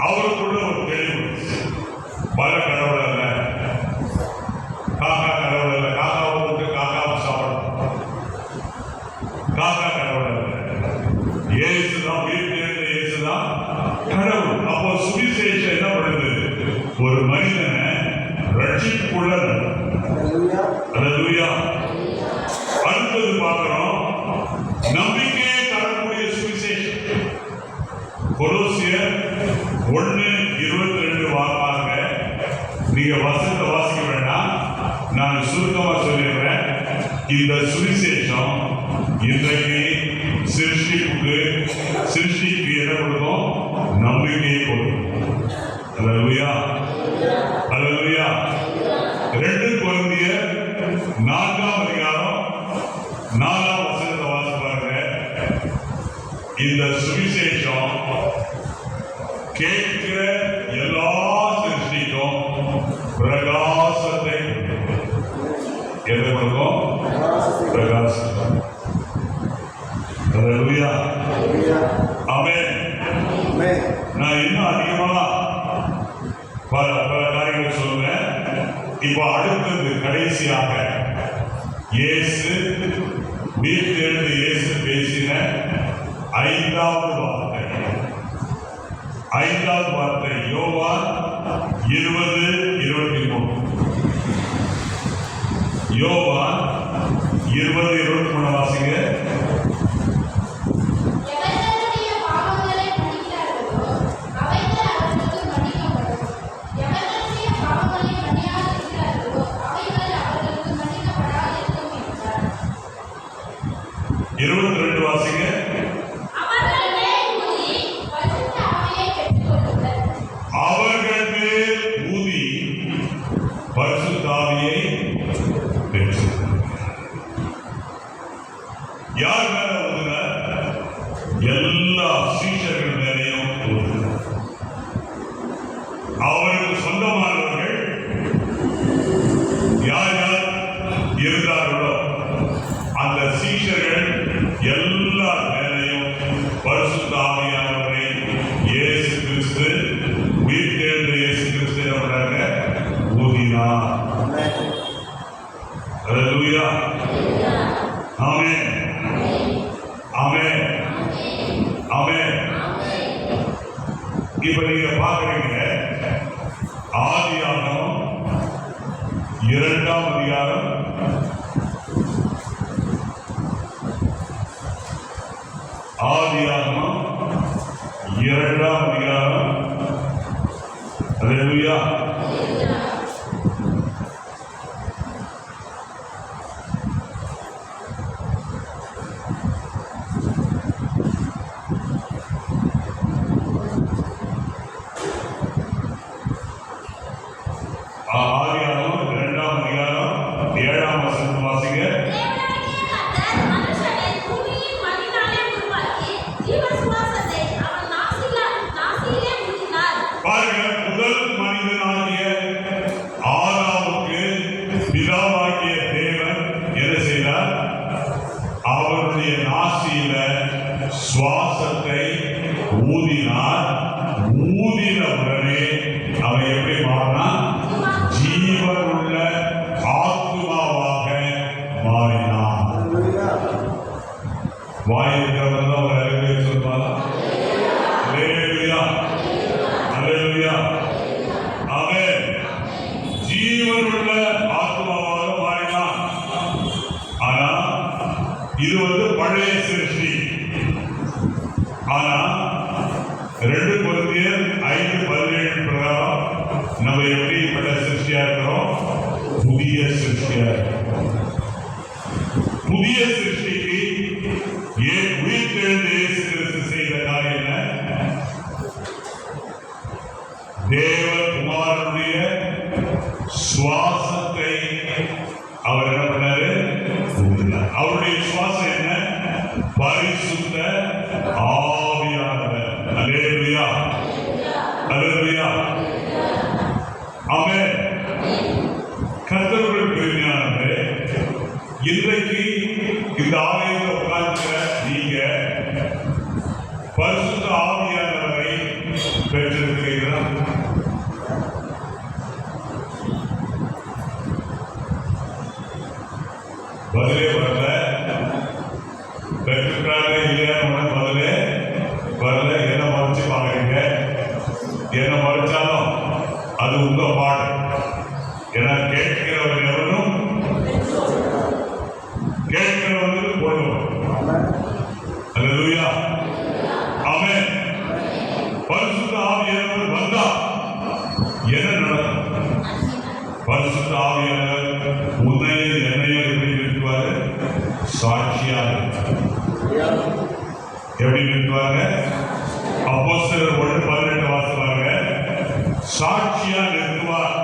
அவருக்குள்ள ஒரு தெளிவு, பல கடவுள் அல்ல, காக்கா கடவுள் அல்ல, காக்காவுக்கு காக்காவை சாப்பிடணும், காக்கா கடவுள் அல்ல, இயேசுதான் உயிர்த்தெழுந்த இயேசுதான் கடவுள். அப்போ சுவிசேஷம் என்ன பண்ணுது? ஒரு மனிதனை ரட்சிப்புக்குள்ள. அல்லேலூயா. அடுத்தது பார்க்கிறோம், நம்பிக்கையை தரக்கூடிய சுவிசேஷம். கொலோசியர் 1:22 வாங்க. நீங்க வசனத்தை வாசிக்க வேண்டாம், நான் சுருக்கமா சொல்லிடுறேன். இந்த சுவிசேஷம் இன்றைக்கு சிருஷ்டிக்கு என்ன கொடுக்கும்? நம்பிக்கையை கொடுக்கும். அல்லேலூயா. அல்லேலூயா. 2 கொரிந்தியர் 4ஆம் அதிகாரம் 4ஆம் வசனத்தை வாசிப்பாங்க. இந்த சுவிசேஷம் கேட்கிற எல்லா சிருஷ்டிக்கும் பிரகாசத்தை எதை கொடுக்கும்? பிரகாசம். அல்லேலூயா. ஆமென். நான் இன்னும் அதிகமா பல காரியங்கள் சொல்றேன். இப்போ அடுத்தது கடைசியாக இயேசு உயிர்த்தெழுந்த இயேசு பேசின 5வது வார்த்தை யோவான் 20:23. யோவான் 20:23 வாசிங்க. வாசிங்க. அவர்கள் மேல் ஊதி பரிசுத்த ஆவியை பெற்றுக்கொண்டார்கள். யார் மேல ஊதினார்? எல்லா சீஷர்கள் மேலேயும் ஊதினார். அவருக்கு சொந்தமானவர்கள் யார் யார் இருந்தார்களோ அந்த சீஷர்கள் எல்லார் மேலையும் பரிசுத்த ஆவியானவரை இயேசு கிறிஸ்து உயிர்த்தெழுந்த இயேசு கிறிஸ்து அவராக ஊதினார். அல்லேலூயா. ஆமென். ஆமென். ஆமென். இப்ப நீங்க பாக்குறீங்க, ஆதியாகமம் 2ஆம் அதிகாரம் 2ஆம் அதிகாரம். அல்லேலூயா. ஆதியாகமம் 2ஆம் அதிகாரம் 7ஆம் வசனம் வாசிங்க. பாருங்க, முதல் மனிதனாகிய ஆதாமுக்கு பிதாவாகிய தேவன் என்ன செய்தார்? அவருடைய நாசியில சுவாசத்தை ஊதினார். ஊதின உடனே அவன் எப்படி மாறினா? ஜீவனுள்ள ஆத்துமாவாக மாறினான். வாயிருக்கிறவங்க ஒரு அறிவுரை சொல்வாங்க. அல்லேலூயா. அல்லேலூயா. அவன் ஜீவனுள்ள ஆத்மாவாக மாறினான். ஆனா இது பழைய சிருஷ்டி. ஆனா 2 கொரிந்தியர் 5:17 பிரகாரம் நம்ம எப்படிப்பட்ட சிருஷ்டியா இருக்கிறோம்? புதிய சிருஷ்டியா இருக்கிறோம். புதிய சிருஷ்டிக்கு உயிர்த்தெழுந்த இயேசு கிறிஸ்து செய்த காரியம் என்ன? தேவகுமாரனுடைய சுவாசத்தை அவர் என்ன பண்ணாரு? அவருடைய சுவாசம் என்ன? பரிசுத்த ஆவியானவர். அல்லேலூயா, அல்லேலூயா, ஆமென். கர்த்தருடைய பெருமையானவரே, இன்றைக்கு இந்த ஆலயத்தில் உட்கார்ந்திருக்கிற நீங்க பரிசுத்த ஆவியானவரை பெற்றிருக்கிறீர்களா? பதிலே வரல. பெற்றிருக்கிறாங்க இல்லையா? பதிலே வரல. என்ன மறைச்சு பாக்குறீங்க? என்ன மறைச்சாலும் அது உங்க பாடு. ஏன்னா கேட்கிறவர் எவனும் கேட்கிறவர்களுக்கு கொள்ளுவோம். அல்லேலூயா, ஆமென். பரிசுத்த ஆவியானவர் வந்தா என்ன நடக்கும்? பரிசுத்த ஆவியானவர் உன்னையும் என்னையும் எப்படி நிறுத்துவாரு? சாட்சியாக எப்படி நிறுத்துவாங்க? அப்போஸ்தலர் 1:18 வாசிப்பாங்க. சாட்சியா நிறுத்துவார்.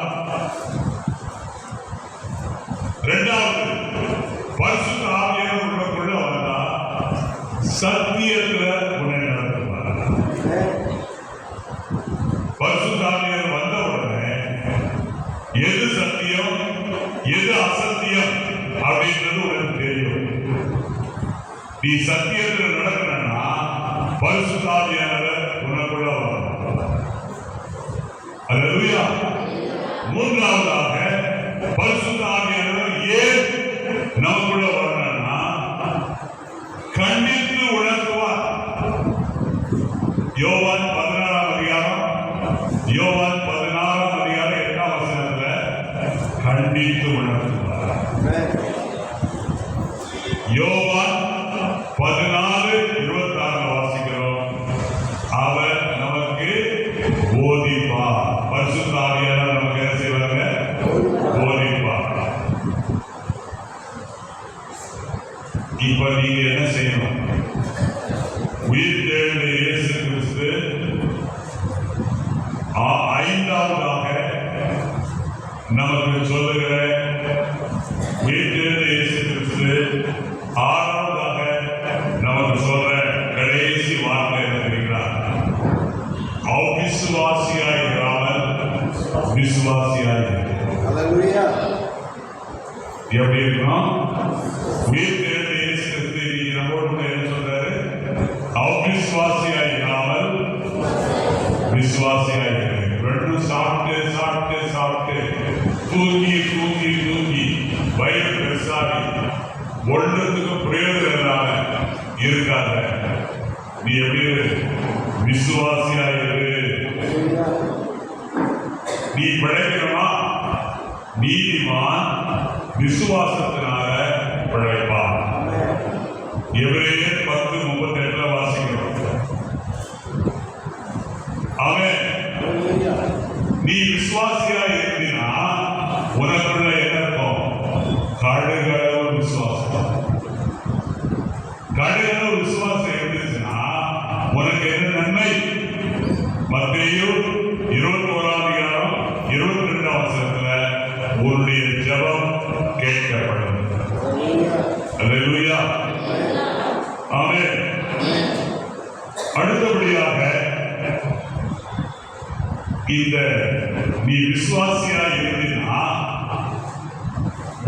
இரண்டாவது, பரிசுத்த ஆவியானவர் உங்களுக்குள்ள வந்தா சத்தியத்துல உன்னை நடத்துவார். பரிசுத்த ஆவியானவர் வந்த உடனே எது சத்தியம் எது அசத்தியம் அப்படின்றது உனக்கு தெரியும். நீ சத்தியத்தில் நடக்கணும்னா பரிசுத்த ஆவியானவர் உனக்குள்ள வரும். அல்லேலூயா. மூன்றாவதாக பரிசுத்த ஆவியானவர் ஏன் நமக்குள்ள வரணும்னா கண்டித்து உணர்த்துவார். யோவான் 16ஆம் அதிகாரம் 8ஆம் வசனத்துல கண்டித்து உணர்த்துவார். யோவான் 14:26 வாசிக்கிறோம். அவர் நமக்கு போதிப்பார். பரிசுத்த ஆவியானவர் நமக்கு என்ன செய்வாங்க? போதிப்பார். இப்ப நீங்க என்ன செய்யணும்? உயிர்த்தெழுந்த இயேசு கிறிஸ்து ஐந்தாவதாக நமக்கு சொல்லுகிற உயிர்த்தெழுந்த இயேசு கிறிஸ்து ஆறாவதாக நமக்கு சொல்ற கடைசி வார்த்தை இருக்கிறார். அவிசுவாசியாய் இராமல் விசுவாசியாய். எப்படி இருக்கணும்? உயிர்த்தெழுந்த இயேசு கிறிஸ்து நம்மோடு என்ன சொல்றாரு? அவிசுவாசியாய் இராமல் விசுவாசியாய். ரெண்டும் சாப்பிட்டு சாப்பிட்டு சாப்பிட்டு தூங்கி தூங்கி தூங்கி வயிறு பெருசாகி ஒன்றத்துக்கு பிரயோஜனம் இல்லாம இருக்காத. நீ எப்படி விசுவாசியாயிரு. நீ பிழைக்கணுமா? நீதிமான் விசுவாசத்தினால பிழைப்பான். எபிரேயர் 10:38 வாசிக்கிறோம். ஆமென். நீ விசுவாசியா இருந்தீனா உனக்குள்ள என்ன இருக்கும்? கடுகளவு விசுவாசம். கடுகளவு விசுவாசம் இருந்துச்சுன்னா உனக்கு என்ன நன்மை? மத்தேயு 21ஆம் அதிகாரம் 22ஆம் வசனத்துல உன்னுடைய ஜெபம் கேட்கப்படும். அல்லேலூயா, ஆமென். அடுத்தபடியாக இந்த நீ விசுவாசியா இருந்தீனா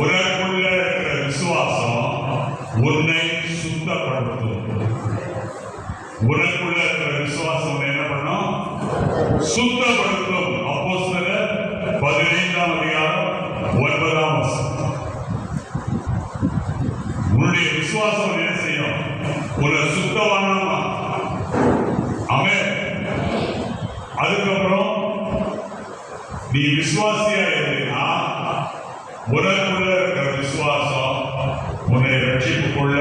உனக்குள்ள இருக்கிற விசுவாசம் உன்னை சுத்தப்படுத்தும். உனக்குள்ள இருக்கிற விசுவாசம் என்ன பண்ணும்? சுத்தப்படுத்தும். அப்போஸ்தலர் 15ஆம் அதிகாரம் 9ஆம் வசனம். உன்னுடைய விசுவாசம் என்ன செய்யும்? உன்னை சுத்தவானமா. ஆமென். அதுக்கப்புறம் நீ விசுவாசியா இருந்தீனா உனக்குள்ள இருக்கிற விசுவாசம் உன்னை ரட்சிப்புக்குள்ள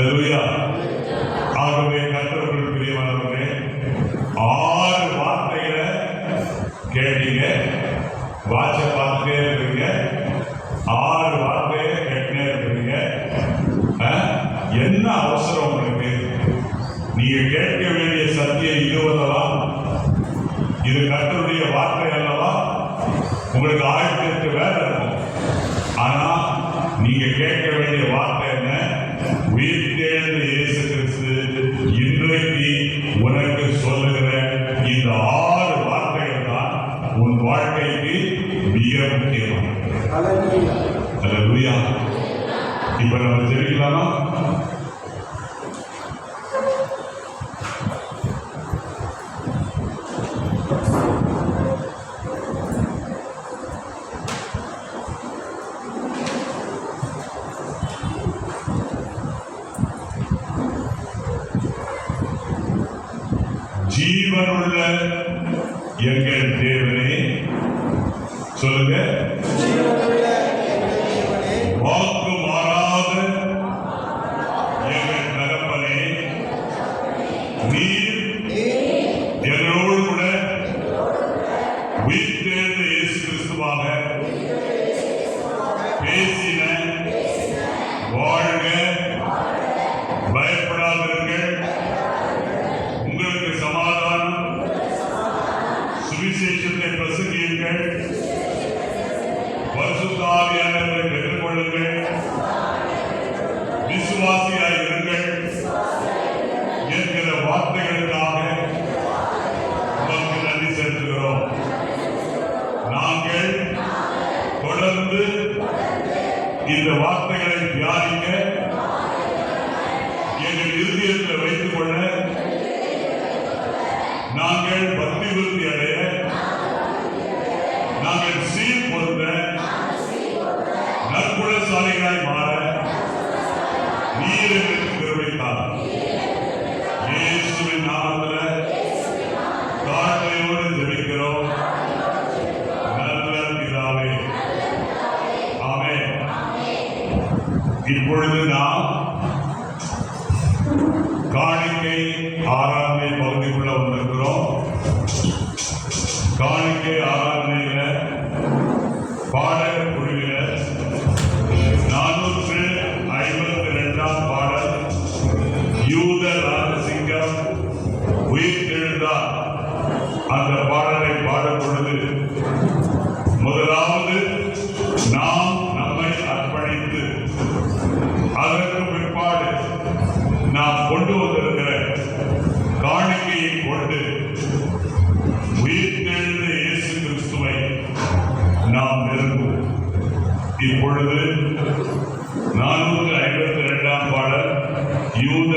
அல்லேலூயா. ஆகவே கர்த்தருக்குள் பிரியமானவர்களே, 6 வார்த்தைகளை கேட்டீங்க, வாட்ச பார்த்துட்டே இருக்கிறீங்க, 6 வார்த்தையை கேட்டுனே இருக்கிறீங்க. என்ன அவசரம் உங்களுக்கு? நீங்க கேட்க வேண்டிய சத்தியம் இதுவல்லவா? இது கர்த்தருடைய வார்த்தை அல்லவா? உங்களுக்கு 1008 வேலை இருக்கும். ஆனா நீங்க கேட்க வேண்டிய வார்த்தை என்ன? உயிர்த்தெழுந்த இயேசு கிறிஸ்து இன்றைக்கு உனக்கு சொல்லுகிற இந்த 6 வார்த்தைகள் தான் உன் வாழ்க்கைக்கு மிக முக்கியமானது. அல்லேலூயா. இப்ப நம்ம தெரிவிக்கலாமா? ஜீவனுள்ள எங்கள் தேவனே, சொல்லுங்க, வாக்கு மாறாத எங்கள் தகப்பனே, நீர் எங்களோடு கூட உயிர்த்தெழுந்த இயேசு கிறிஸ்துவாக பேசின வாழ்க, பயப்படாதீர்கள், உங்களுக்கு சமாதானம், சுவிசேஷத்தை பிரசங்கியுங்கள், பரிசுத்த ஆவியானவரை பெற்றுக் கொள்ளுங்கள், விசுவாசியாய் இருங்கள் என்கிற வார்த்தைகளுக்காக உங்களுக்கு நன்றி செலுத்துகிறோம். நாங்கள் தொடர்ந்து இந்த வார்த்தைகளை தியானிக்க, எங்கள் இருதயத்தில் வைத்துக் கொள்ள, நாங்கள் பக்தி விருத்தி அடைய, நாங்கள் சீர் பொருந்த, நற்குணசாலிகளாய் மாற நீர் எங்களுக்கு கிருபைத்தார். இயேசுவின் நாமத்தில் தாழ்மையோடு ஜெபிக்கிறோம் நல்ல பிதாவே, ஆமென். இப்பொழுது நாம் காணிக்கை ஆராதனை பகுதிக்குள்ள வந்திருக்கிறோம். காணிக்கை ஆராதனையில பாடல் குழுவில 452ஆம் பாடல், யூத ராஜசிங்கம் உயிர்த்தெழுந்தார். அந்த பாடலை பாடும் பொழுது முதலாவது நாம் நம்மை அர்ப்பணித்து, அதற்கு பிற்பாடு நாம் கொண்டு வந்திருக்கிற காணிக்கையை கொண்டு உயிர்த்தெழுந்த இயேசு கிறிஸ்துவை நாம் நெருங்குவோம். இப்பொழுது 452ஆம் பாடல், யூத